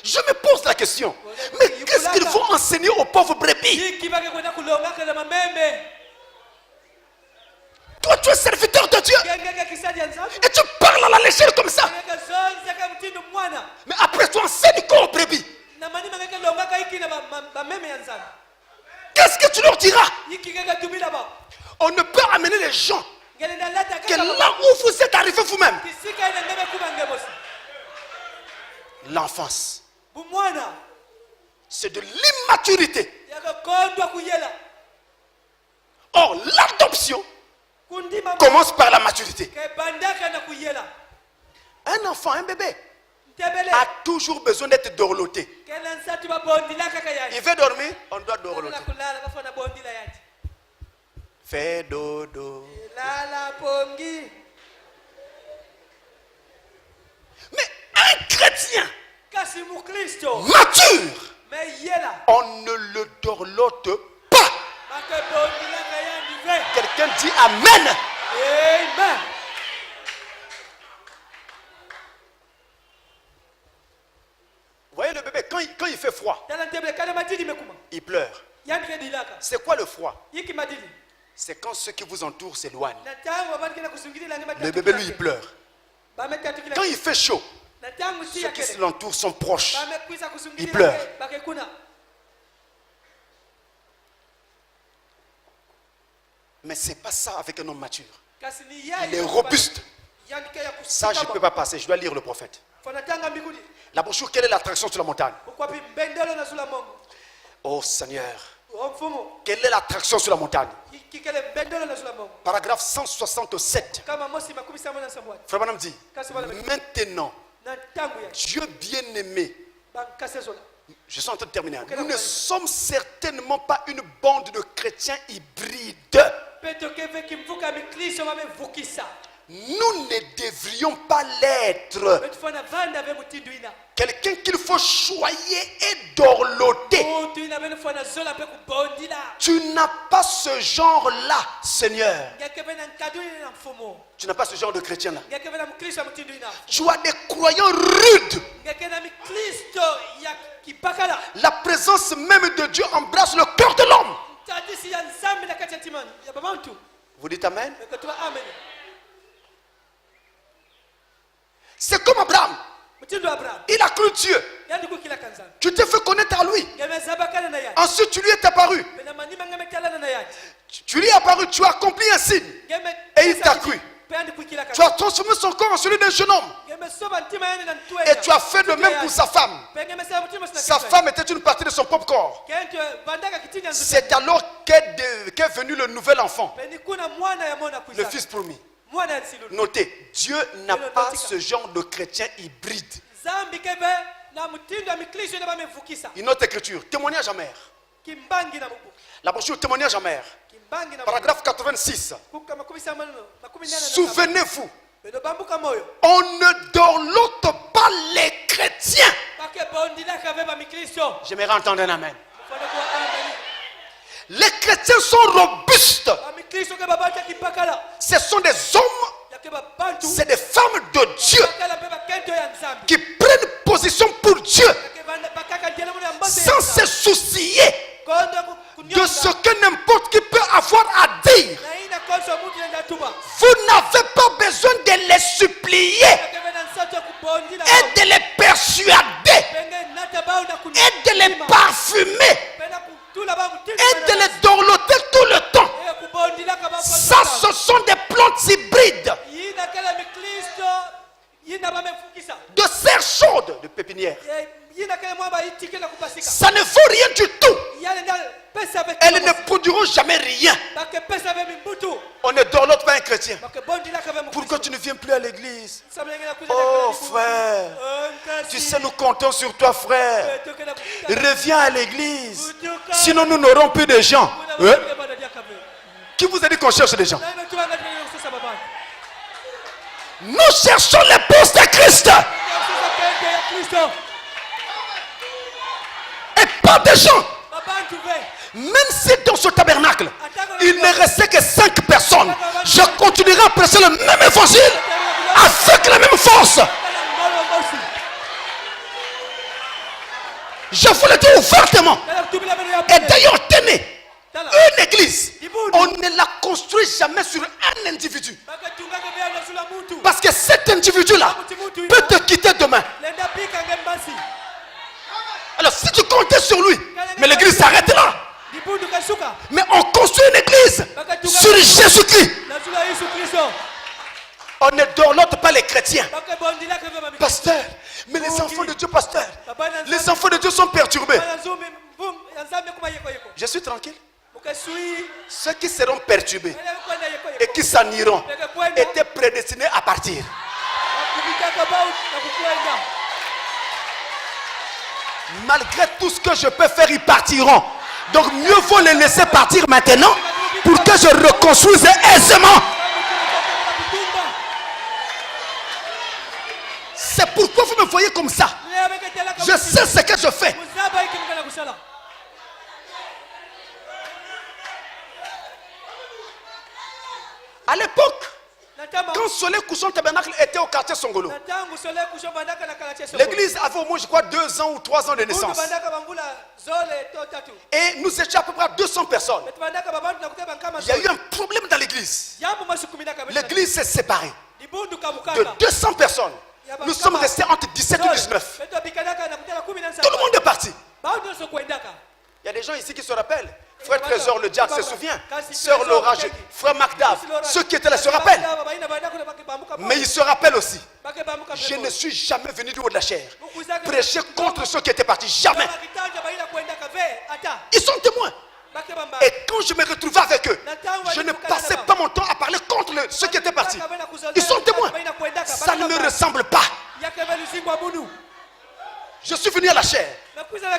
Je me pose la question, mais qu'est-ce qu'ils vont enseigner aux pauvres brebis? Toi, tu es serviteur de Dieu et tu parles à la légère comme ça. Mais après, tu enseignes quoi aux brebis? Qu'est-ce que tu leur diras? On ne peut amener les gens que là où vous êtes arrivés vous-même. L'enfance, c'est de l'immaturité. Or, l'adoption commence par la maturité. Un enfant, un bébé, a toujours besoin d'être dorloté. Il veut dormir, on doit dorloter. Fais dodo. Mais un chrétien mature, on ne le dorlote pas. Quelqu'un dit Amen. Amen. Vous voyez le bébé, quand il fait froid, il pleure. C'est quoi le froid? C'est quand ceux qui vous entourent s'éloignent. Le bébé, lui, il pleure. Quand il fait chaud, ceux qui l'entourent sont proches. Il pleure. Mais ce n'est pas ça avec un homme mature. Il est robuste. Ça, je ne peux pas passer. Je dois lire le prophète. La brochure, quelle est l'attraction sur la montagne? Oh Seigneur. Quelle est l'attraction sur la montagne? Paragraphe 167. Frère Branham dit, maintenant, Dieu bien-aimé, je suis en train de terminer. Nous ne sommes certainement pas une bande de chrétiens hybrides. Nous ne devrions pas l'être. Quelqu'un qu'il faut choyer et dorloter. Tu n'as pas ce genre-là, Seigneur. Tu n'as pas ce genre de chrétien-là. Tu as des croyants rudes. La présence même de Dieu embrasse le cœur de l'homme. Vous dites Amen? C'est comme Abraham. Il a cru Dieu. Tu t'es fait connaître à lui. Ensuite, tu lui es apparu. Tu lui es apparu, tu as accompli un signe. Et il t'a cru. Tu as transformé son corps en celui d'un jeune homme. Et tu as fait de même pour sa femme. Sa femme était une partie de son propre corps. C'est alors qu'est venu le nouvel enfant, le fils promis. Notez, Dieu n'a pas ce genre de chrétien hybride. Une autre écriture, témoignage amer. La brochure témoignage amer. Paragraphe 86. Souvenez-vous, on ne dorlote pas les chrétiens. J'aimerais entendre un amen. Les chrétiens sont robustes. Ce sont des hommes, c'est des femmes de Dieu qui prennent position pour Dieu sans se soucier de ce que n'importe qui peut avoir à dire. Vous n'avez pas besoin de les supplier et de les persuader et de les parfumer et de les dorloter tout le temps. Ça, ce sont des plantes hybrides de serre chaude de pépinière. Ça ne vaut rien du tout. Elles ne produiront jamais rien. On ne dorlote pas un chrétien. Pourquoi tu ne viens plus à l'église? Oh frère, tu sais nous comptons sur toi frère. Reviens à l'église. Sinon nous n'aurons plus de gens. Qui vous a dit qu'on cherche des gens? Nous cherchons l'épouse de Christ. Et pas des gens. Même si dans ce tabernacle, il ne restait que 5 personnes, je continuerai à prêcher le même évangile avec la même force. Je vous le dis ouvertement. Et d'ailleurs, tenez, une église, on ne la construit jamais sur un individu. Parce que cet individu-là peut te quitter demain. Alors si tu comptais sur lui, mais l'église s'arrête là. Mais on construit une église sur Jésus-Christ. On ne dorlote pas les chrétiens. Pasteur, mais les enfants de Dieu, pasteur, les enfants de Dieu sont perturbés. Je suis tranquille. Ceux qui seront perturbés et qui s'en iront étaient prédestinés à partir. Malgré tout ce que je peux faire, ils partiront. Donc mieux vaut les laisser partir maintenant pour que je reconstruise aisément. C'est pourquoi vous me voyez comme ça. Je sais ce que je fais. À l'époque, quand Soleil Couchant Tabernacle était au quartier Songolo, l'église avait au moins, je crois, 2 ans ou 3 ans de naissance. Et nous étions à peu près à 200 personnes. Il y a eu un problème dans l'église. L'église s'est séparée de 200 personnes. Nous sommes restés entre 17 et 19. Tout le monde est parti. Il y a des gens ici qui se rappellent. Frère Trésor, le diable se souvient. Sœur Laura, frère Magdave, ceux qui étaient là se rappellent. Mais ils se rappellent aussi. Je ne suis jamais venu du haut de la chair prêcher contre ceux qui étaient partis. Jamais. Ils sont témoins. Et quand je me retrouvais avec eux, je ne passais pas mon temps à parler contre ceux qui étaient partis. Ils sont témoins. Ça ne me ressemble pas. Je suis venu à la chair.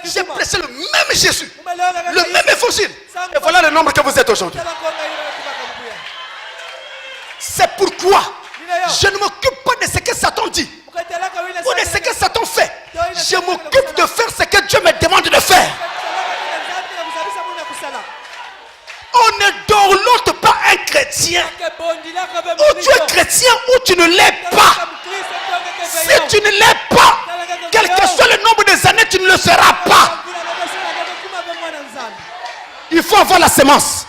J'ai prêché le même Jésus, le même évangile. Et voilà le nombre que vous êtes aujourd'hui. C'est pourquoi je ne m'occupe pas de ce que Satan dit ou de ce que Satan fait. Je m'occupe de faire ce que Dieu me demande de faire. On ne dorlote pas un chrétien. Ou tu es chrétien ou tu ne l'es pas. Si tu ne l'es pas, quel que soit le nombre des années, tu ne le seras pas. Il faut avoir la sémence.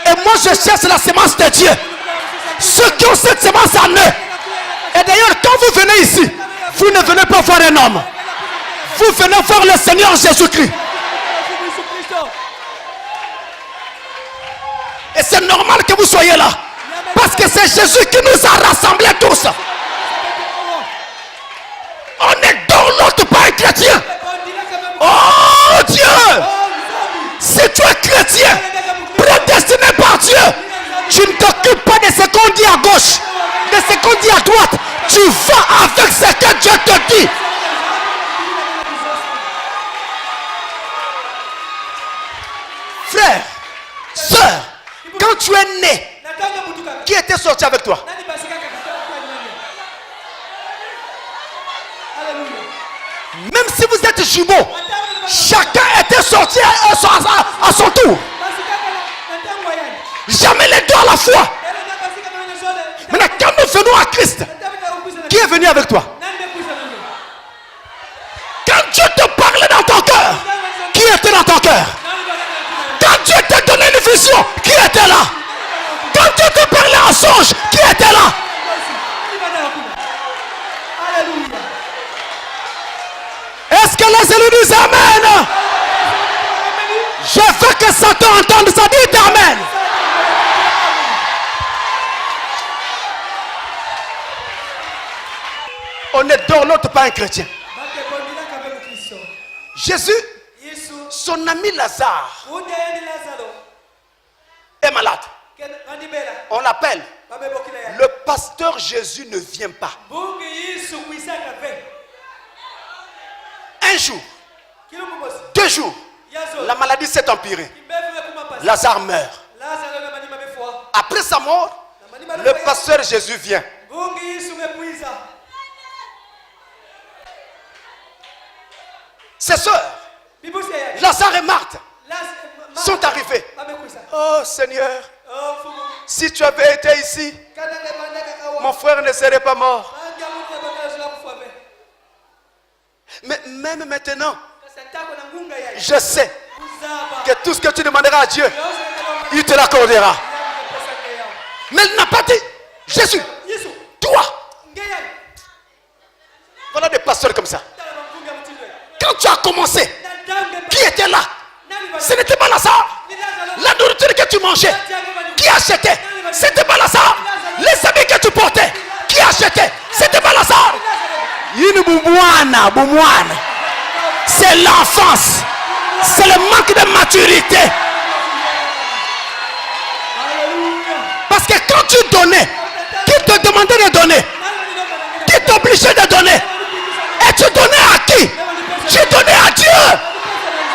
Et moi, je cherche la sémence de Dieu. Ceux qui ont cette sémence en eux. Et d'ailleurs, quand vous venez ici, vous ne venez pas voir un homme. Vous venez voir le Seigneur Jésus-Christ. Et c'est normal que vous soyez là. Parce que c'est Jésus qui nous a rassemblés tous. On est dans l'autre pas un chrétien. Oh Dieu! Si tu es chrétien, prédestiné par Dieu, tu ne t'occupes pas de ce qu'on dit à gauche, de ce qu'on dit à droite. Tu vas avec ce que Dieu te dit. Frère, sœur, quand tu es né, qui était sorti avec toi? Même si vous êtes jumeaux, chacun était sorti à son tour. Jamais les deux à la fois. Maintenant, quand nous venons à Christ, qui est venu avec toi? Quand Dieu te parlait dans ton cœur, qui était dans ton cœur? Quand Dieu t'a donné une vision, qui était là? Quand Dieu te parlait en songe, qui était là? Est-ce que les élus disent Amen? Je veux que Satan entende ça. Dites Amen. On ne dorlote pas un chrétien. Jésus, son ami Lazare est malade. On l'appelle. Le pasteur Jésus ne vient pas. Un jour, 2 jours, la maladie s'est empirée. Lazare meurt. après sa mort, le pasteur Jésus vient. Ses sœurs, Lazare et Marthe, sont arrivés. Oh Seigneur, si tu avais été ici, mon frère ne serait pas mort. Mais même maintenant, je sais que tout ce que tu demanderas à Dieu, il te l'accordera. Mais il n'a pas dit, Jésus, toi. Voilà des pasteurs comme ça. Quand tu as commencé, qui était là? Ce n'était pas Lazare. La nourriture que tu mangeais, qui achetait? C'était pas Lazare. Les habits que tu portais, qui achetait? C'était pas Lazare. C'est l'enfance. C'est le manque de maturité. Parce que quand tu donnais, qui te demandait de donner? Qui t'obligeait de donner? Et tu donnais à qui? Tu donnais à Dieu.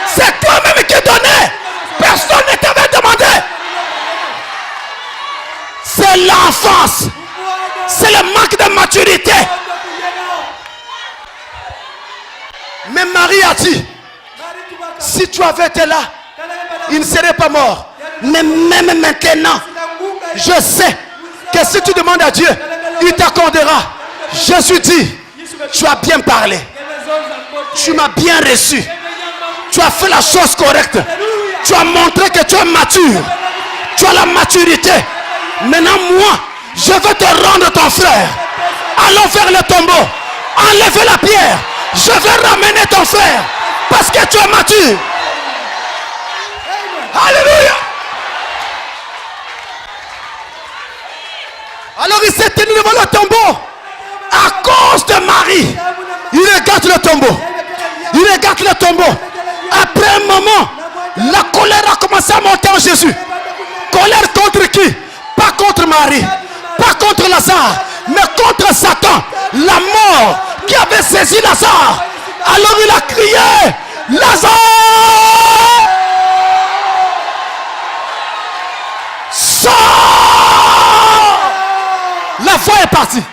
C'est toi-même qui donnais. Personne ne t'avait demandé. C'est l'enfance. C'est le manque de maturité. Mais Marie a dit, si tu avais été là, il ne serait pas mort. Mais même maintenant, je sais que si tu demandes à Dieu, il t'accordera. Jésus dit, tu as bien parlé. Tu m'as bien reçu. Tu as fait la chose correcte. Tu as montré que tu es mature. Tu as la maturité. Maintenant, moi, je veux te rendre ton frère. Allons vers le tombeau. Enlevez la pierre. Je vais ramener ton frère. Parce que tu es mature. Alléluia. Alors il s'est tenu devant le tombeau. À cause de Marie. Il regarde le tombeau. Il regarde le tombeau. Après un moment, la colère a commencé à monter en Jésus. Colère contre qui? Pas contre Marie, pas contre Lazare, mais contre Satan, la mort qui avait saisi Lazare. Alors il a crié, Lazare, sors! La voix est partie.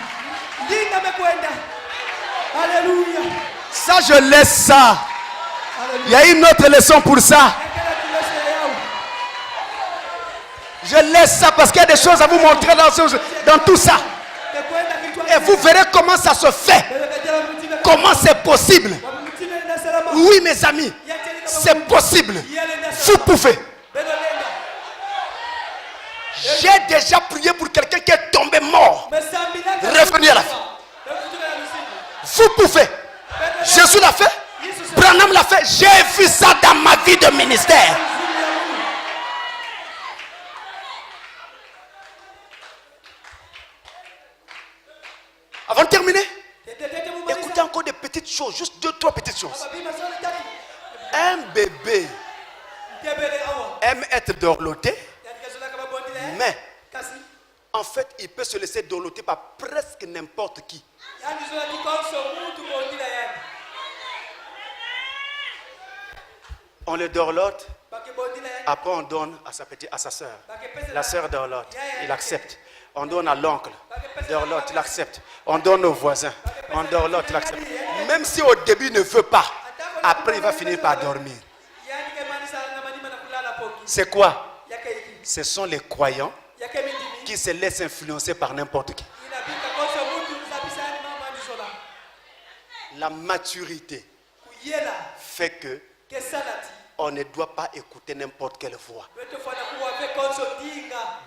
Ça, je laisse ça. Il y a une autre leçon pour ça. Je laisse ça parce qu'il y a des choses à vous montrer dans tout ça. Et vous verrez comment ça se fait. Comment c'est possible. Oui, mes amis, c'est possible. Vous pouvez. J'ai déjà prié pour quelqu'un qui est tombé mort. Revenez à la vie. Vous pouvez. Jésus l'a fait. Branham l'a fait. J'ai vu ça dans ma vie de ministère. Avant de terminer, écoutez encore des petites choses, juste 2-3 petites choses. Un bébé aime être dorloté, mais en fait, il peut se laisser dorloter par presque n'importe qui. On le dorlote, après on donne à sa soeur. La soeur dorlote, il accepte. On donne à l'oncle, dorlote, il accepte. On donne aux voisins, on dorlote, il accepte. Même si au début il ne veut pas, après il va finir par dormir. C'est quoi? Ce sont les croyants qui se laissent influencer par n'importe qui. La maturité fait que on ne doit pas écouter n'importe quelle voix.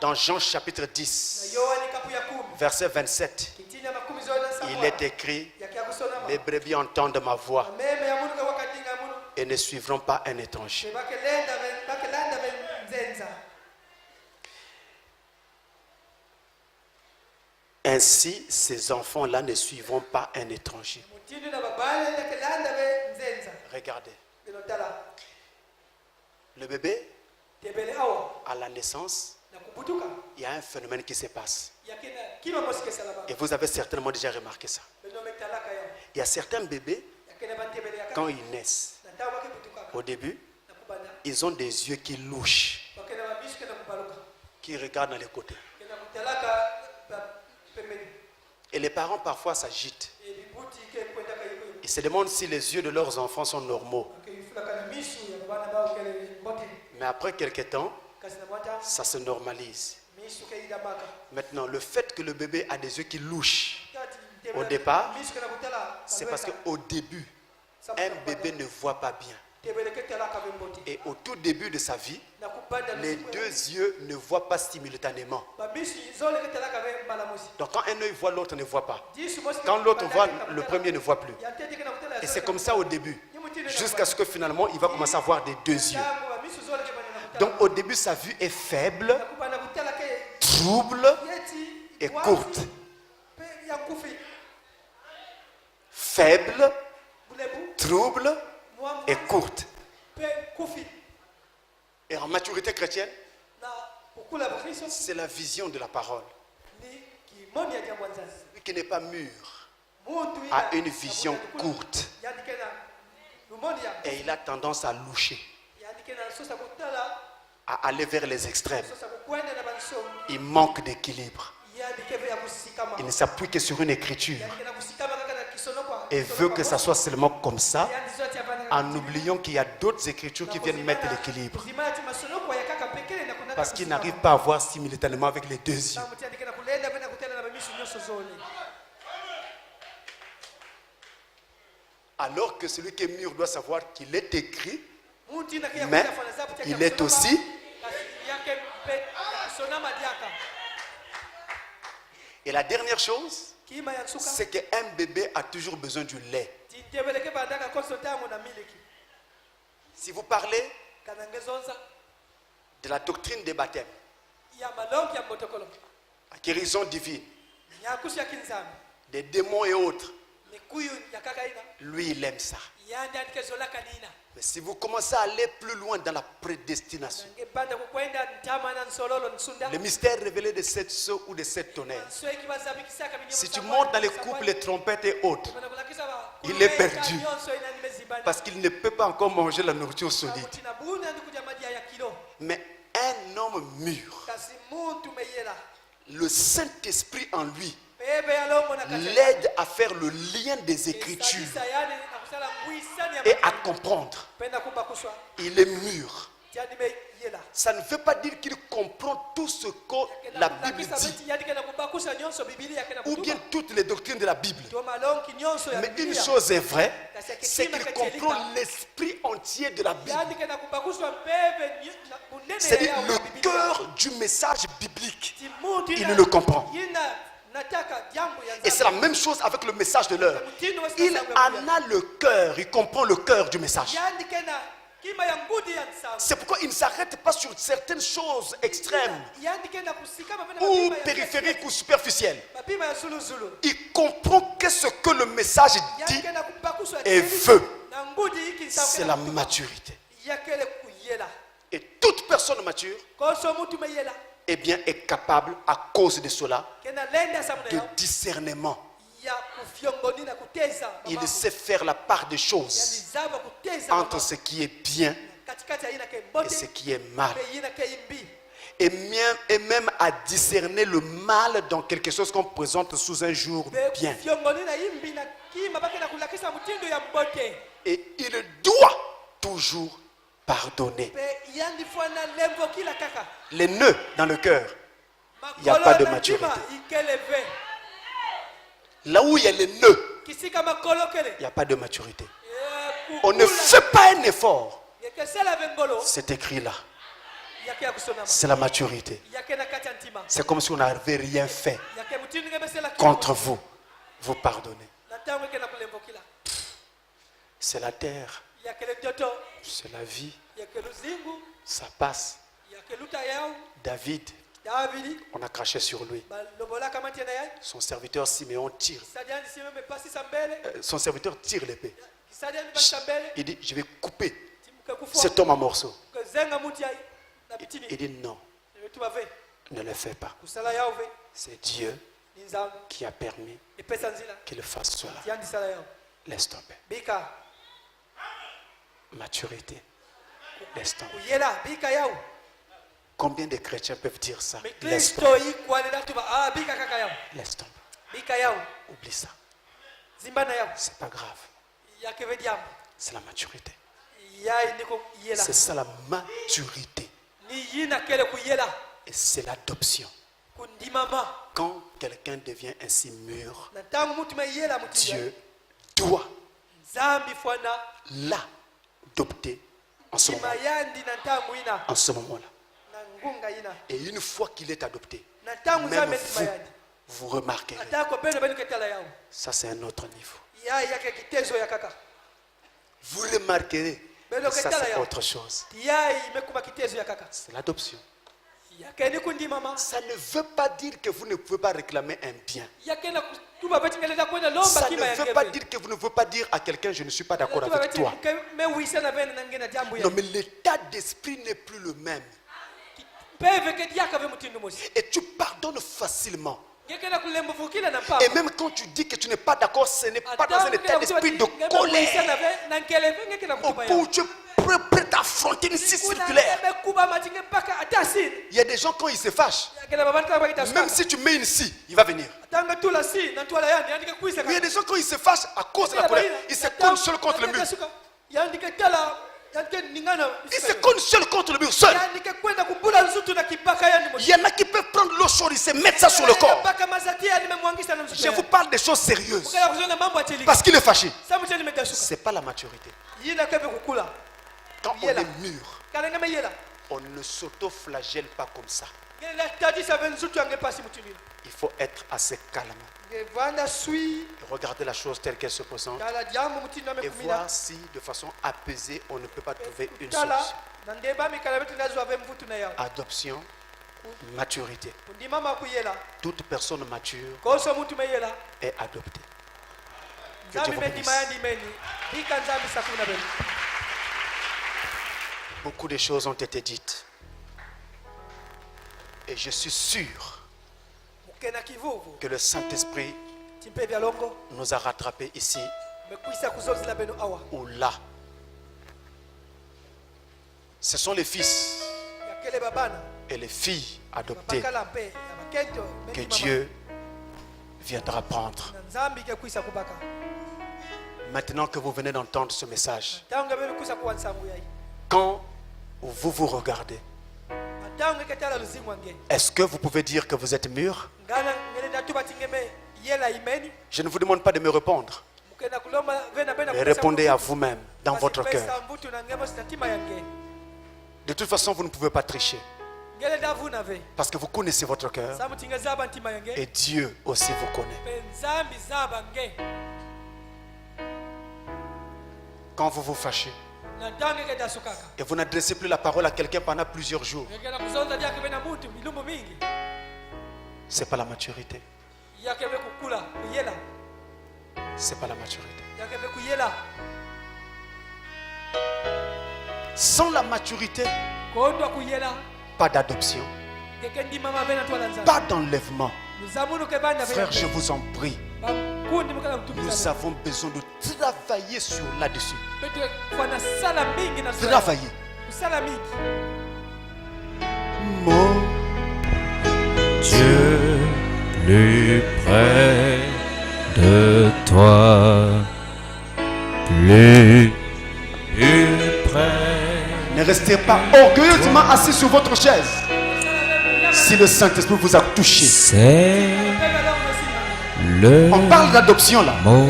Dans Jean chapitre 10, verset 27, il est écrit, les brebis entendent ma voix et ne suivront pas un étranger. Ainsi, ces enfants-là ne suivront pas un étranger. Regardez. Le bébé, à la naissance, il y a un phénomène qui se passe. Et vous avez certainement déjà remarqué ça. Il y a certains bébés, quand ils naissent, au début, ils ont des yeux qui louchent, qui regardent dans les côtés. Et les parents parfois s'agitent. Ils se demandent si les yeux de leurs enfants sont normaux. Mais après quelques temps, ça se normalise. Maintenant, le fait que le bébé a des yeux qui louchent, au départ, c'est parce qu'au début, un bébé ne voit pas bien. Et au tout début de sa vie, les deux yeux ne voient pas simultanément. Donc quand un œil voit, l'autre ne voit pas. Quand l'autre voit, le premier ne voit plus. Et c'est comme ça au début. Jusqu'à ce que finalement, il va commencer à avoir des deux yeux. Donc au début, sa vue est faible, trouble et courte. Faible, trouble et courte. Et en maturité chrétienne, c'est la vision de la parole. Lui qui n'est pas mûr a une vision courte. Et il a tendance à loucher, à aller vers les extrêmes. Il manque d'équilibre. Il ne s'appuie que sur une écriture et veut que ça soit seulement comme ça, en oubliant qu'il y a d'autres écritures qui viennent mettre l'équilibre. Parce qu'il n'arrive pas à voir simultanément avec les deux yeux. Alors que celui qui est mûr doit savoir qu'il est écrit, mais il est aussi. Et la dernière chose, c'est qu'un bébé a toujours besoin du lait. Si vous parlez de la doctrine des baptêmes, la guérison divine, des démons et autres, lui il aime ça. Mais si vous commencez à aller plus loin dans la prédestination, le mystère révélé de 7 sceaux ou de 7 tonnerres, si tu montes dans les couples, les trompettes et autres, il est perdu parce qu'il ne peut pas encore manger la nourriture solide. Mais un homme mûr, le Saint-Esprit en lui l'aide à faire le lien des Écritures et à comprendre. Il est mûr. Ça ne veut pas dire qu'il comprend tout ce que la Bible dit ou bien toutes les doctrines de la Bible. Mais une chose est vraie, c'est qu'il comprend l'esprit entier de la Bible. C'est-à-dire le cœur du message biblique. Il le comprend. Et c'est la même chose avec le message de l'heure. Il en a le cœur, il comprend le cœur du message. C'est pourquoi il ne s'arrête pas sur certaines choses extrêmes ou périphériques ou superficielles. Il comprend ce que le message dit et veut. C'est la maturité. Et toute personne mature est capable, à cause de cela, de discernement. Il sait faire la part des choses entre ce qui est bien et ce qui est mal. Et même à discerner le mal dans quelque chose qu'on présente sous un jour bien. Et il doit toujours pardonner. Les nœuds dans le cœur, il n'y a pas de maturité. Là où il y a les nœuds, il n'y a pas de maturité. On ne fait pas un effort. C'est écrit là. C'est la maturité. C'est comme si on n'avait rien fait contre vous. Vous pardonnez. C'est la terre. C'est la vie. Ça passe. David, on a craché sur lui. Son serviteur Siméon tire. Son serviteur tire l'épée. Il dit, je vais couper cet homme en morceaux. Il dit non, ne le fais pas. C'est Dieu qui a permis qu'il fasse cela. Laisse tomber. Maturité. Laisse tomber. Combien de chrétiens peuvent dire ça? Mais Laisse Kristo tomber. ikwalela tuba ah bika kaka yao Laisse tomber. bika yao Oublie ça. zimbana yao C'est pas grave. yakeve diambo C'est la maturité. yai niko yela C'est ça la maturité. ni yina kele kuyela Et c'est l'adoption. kundimama Quand quelqu'un devient ainsi mûr, na tangu mutu mayela mutu Dieu doit zambi fwana l'adopter en ce moment. timayandi na tangu ina En ce moment-là. na ngunga ina Et une fois qu'il est adopté, na tangu même zambi vous, timayandi vous remarquerez. atako beno beno ketala yao Ça, c'est un autre niveau. yai yake kitezo ya kaka Vous remarquerez. beno Ça, ketala c'est yao autre chose. yai imekuba kitezo ya kaka C'est l'adoption. yake ni kundimama Ça ne veut pas dire que vous ne pouvez pas réclamer un bien. yake na tuba beti ngeleza kwenda lomba Ça ne kima veut pas dire que vous ne pouvez pas dire à quelqu'un je ne suis pas d'accord avec toi. me wisa na bena ngena jambo ya Non, mais l'état d'esprit n'est plus le même. peve ke diaka ve mutindu mosi Et tu pardonnes facilement. yake na kulembo vukila na pa Et même quand tu dis que tu n'es pas d'accord, ce n'est pas dans un état d'esprit de colère. na ngele ngeke na Au kutuba point ya où tu es prêt à affronter une scie circulaire. kuba matinge paka atasin Il y a des gens quand ils se fâchent, yake na babanta kwa kitasuka même si tu mets une scie, il va venir. tanga tula si na twala yani yandike kuisa Mais il y a des gens quand ils se fâchent à cause de la colère, ils se cognent seul contre le mur. yandike tala yandike ningana Ils se cognent seul contre le mur, seul. yandike kwenda kubula nzutu na kipaka yani Il y en a qui peuvent prendre l'eau chaude, ils se mettent ça sur le corps. paka mazati yani memwangisa na nzutu Je vous parle des choses sérieuses. ukala kuzona mambo atili Parce qu'il est fâché. samu cheni medasuka C'est pas la maturité. yina kebe kukula Quand on Yela. est mûr, kalenge me yela on ne s'auto-flagelle pas comme ça. ngene la tadi sabe nzutu yange pasi mutilini Il faut être assez calme ngevanda sui et regarder la chose telle qu'elle se présente kala jambo mutindo et amekumina voir si de façon apaisée on ne peut pas trouver une tala solution. na ndeba mikala betu nazo ave mvutu na yao Adoption, maturité. ndimama kuyela Toute personne mature koso mutu meyela est adoptée. Que Dieu nzambi vous mendima bénisse. yandi meni bika nzambi sakuna benu Beaucoup de choses ont été dites. Et je suis sûr mukena kivuvu que le Saint-Esprit timpe vya longo nous a rattrapés ici mekuisa kuzozila benu awa ou là. Ce sont les fils yakele babana et les filles adoptés bakala mpe ya bakento que mengi Dieu viendra prendre. na nzambi ke kuisa kubaka Maintenant que vous venez d'entendre ce message, tangu bebe kuisa kuwa nsangu yai quand vous vous regardez, tangu ketala luzingwange est-ce que vous pouvez dire que vous êtes mûr? ngana ngene datuba tingeme yela imeni Je ne vous demande pas de me répondre, mukena kulomba vena bena mais répondez à vous-même, dans votre cœur. mvutu na ngemo sitatima yange De toute façon, vous ne pouvez pas tricher, ngele davu nave parce que vous connaissez votre cœur samu tinga zaba ntima yange et Dieu aussi vous connaît. pe nzambi zaba nge Quand vous vous fâchez na tangu ke dasukaka et vous n'adressez plus la parole à quelqu'un pendant plusieurs jours, ngekena kuzonza diake bena mutu milumbu mingi c'est pas la maturité. yake be kukula kuyela C'est pas la maturité. yake be kuyela Sans la maturité, kondwa kuyela pas d'adoption, ngeke ndimama bena twala nzambi pas d'enlèvement. luzamunu ke bana Frère, je vous en prie, bakundi mukala nous kutumisa avons besoin de travailler sur là-dessus. betu kufanya sala mingi na Travailler. sala mingi Mon Dieu, plus près de toi, plus près. Ne restez pas orgueilleusement assis sur votre chaise. Si le Saint-Esprit vous a touché, C'est le on parle d'adoption là, mot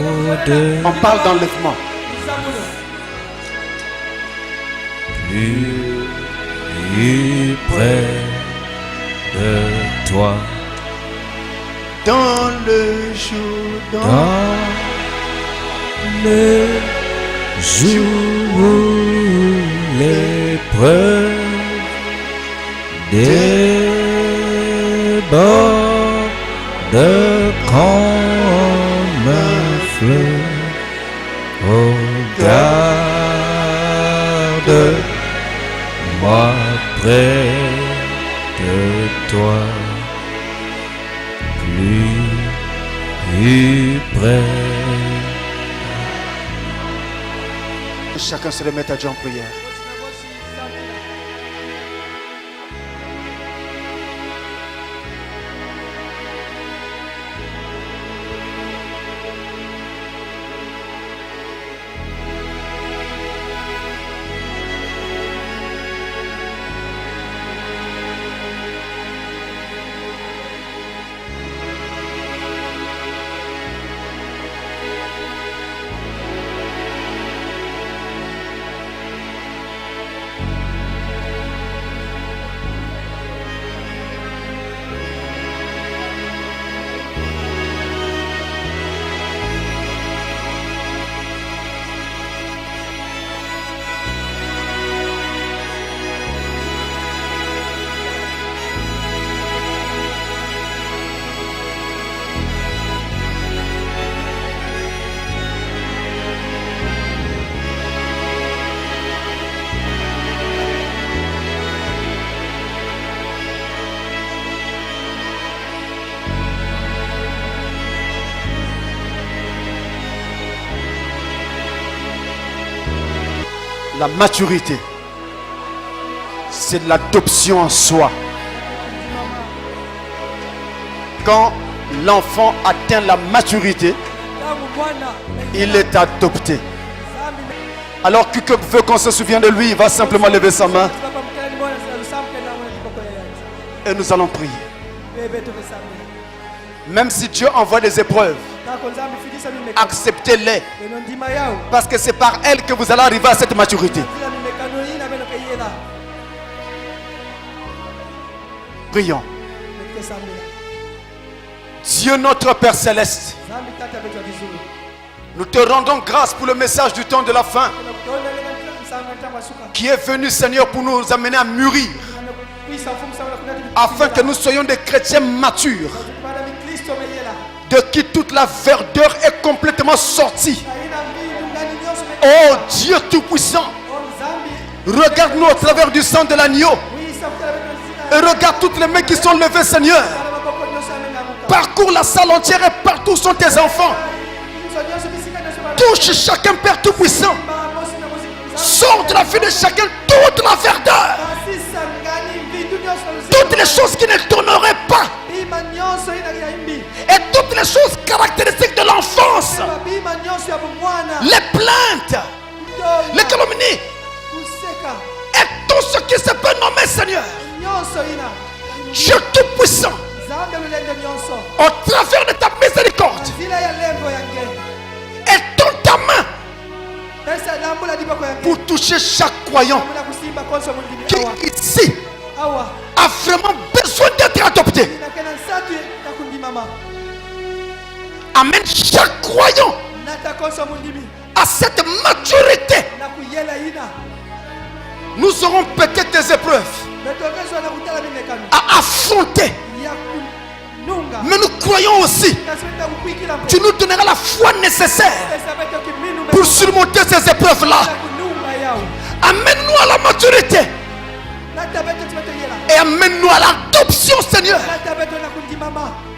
de on parle d'enlèvement. plus près de toi. Dans le jour, Dans le jour où l'épreuve déborde comme un fleuve. Oh, garde-moi près de toi, plus près. chacun se remet à Dieu en prière. La maturité, c'est l'adoption en soi. Quand l'enfant atteint la maturité, il est adopté. Alors que veut qu'on se souvienne de lui, il va simplement lever sa main et nous allons prier. Même si Dieu envoie des épreuves, acceptez-les, parce que c'est par elles que vous allez arriver à cette maturité. Prions. Dieu notre Père Céleste, nous te rendons grâce pour le message du temps de la fin qui est venu, Seigneur, pour nous amener à mûrir, afin que nous soyons des chrétiens matures, de qui toute la verdeur est complètement sortie. Oh Dieu Tout-Puissant, regarde-nous au travers du sang de l'agneau et regarde toutes les mains qui sont levées, Seigneur. Parcours la salle entière et partout sont tes enfants. Touche chacun, Père Tout-Puissant. Sors de la vie de chacun toute la verdeur, toutes les choses qui ne t'honoraient pas, et toutes les choses caractéristiques de l'enfance, les plaintes, les calomnies et tout ce qui se peut nommer, Seigneur. Dieu Tout-Puissant, au travers de ta miséricorde, et dans ta main, pour toucher chaque croyant qui ici a vraiment besoin d'être adopté. Amène chaque croyant à cette maturité. Nous aurons peut-être des épreuves à affronter, mais nous croyons aussi que tu nous donneras la foi nécessaire pour surmonter ces épreuves-là. Amène-nous à la maturité et amène-nous à l'adoption, Seigneur.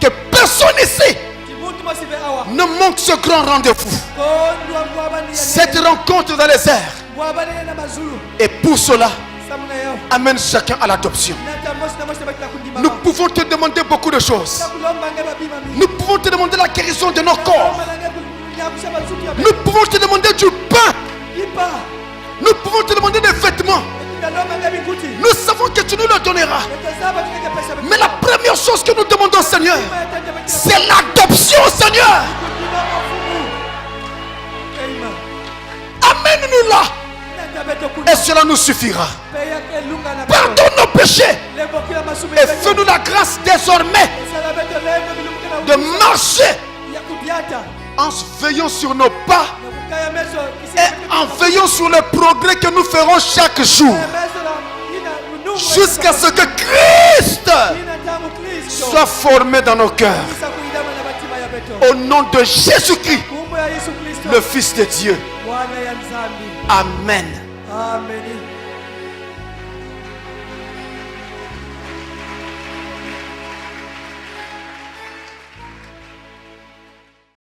Que personne ici ne manque ce grand rendez-vous, cette rencontre dans les airs. Et pour cela, amène chacun à l'adoption. Nous pouvons te demander beaucoup de choses. Nous pouvons te demander la guérison de nos corps. Nous pouvons te demander du pain. Nous pouvons te demander des vêtements. Nous savons que tu nous le donneras. Mais la première chose que nous demandons, Seigneur, c'est l'adoption, Seigneur. Amène-nous là. Et cela nous suffira. Pardonne nos péchés. Et fais-nous la grâce désormais de marcher en veillant sur nos pas et en veillant sur le progrès que nous ferons chaque jour, jusqu'à ce que Christ soit formé dans nos cœurs. Au nom de Jésus-Christ, le Fils de Dieu. Amen. Amen.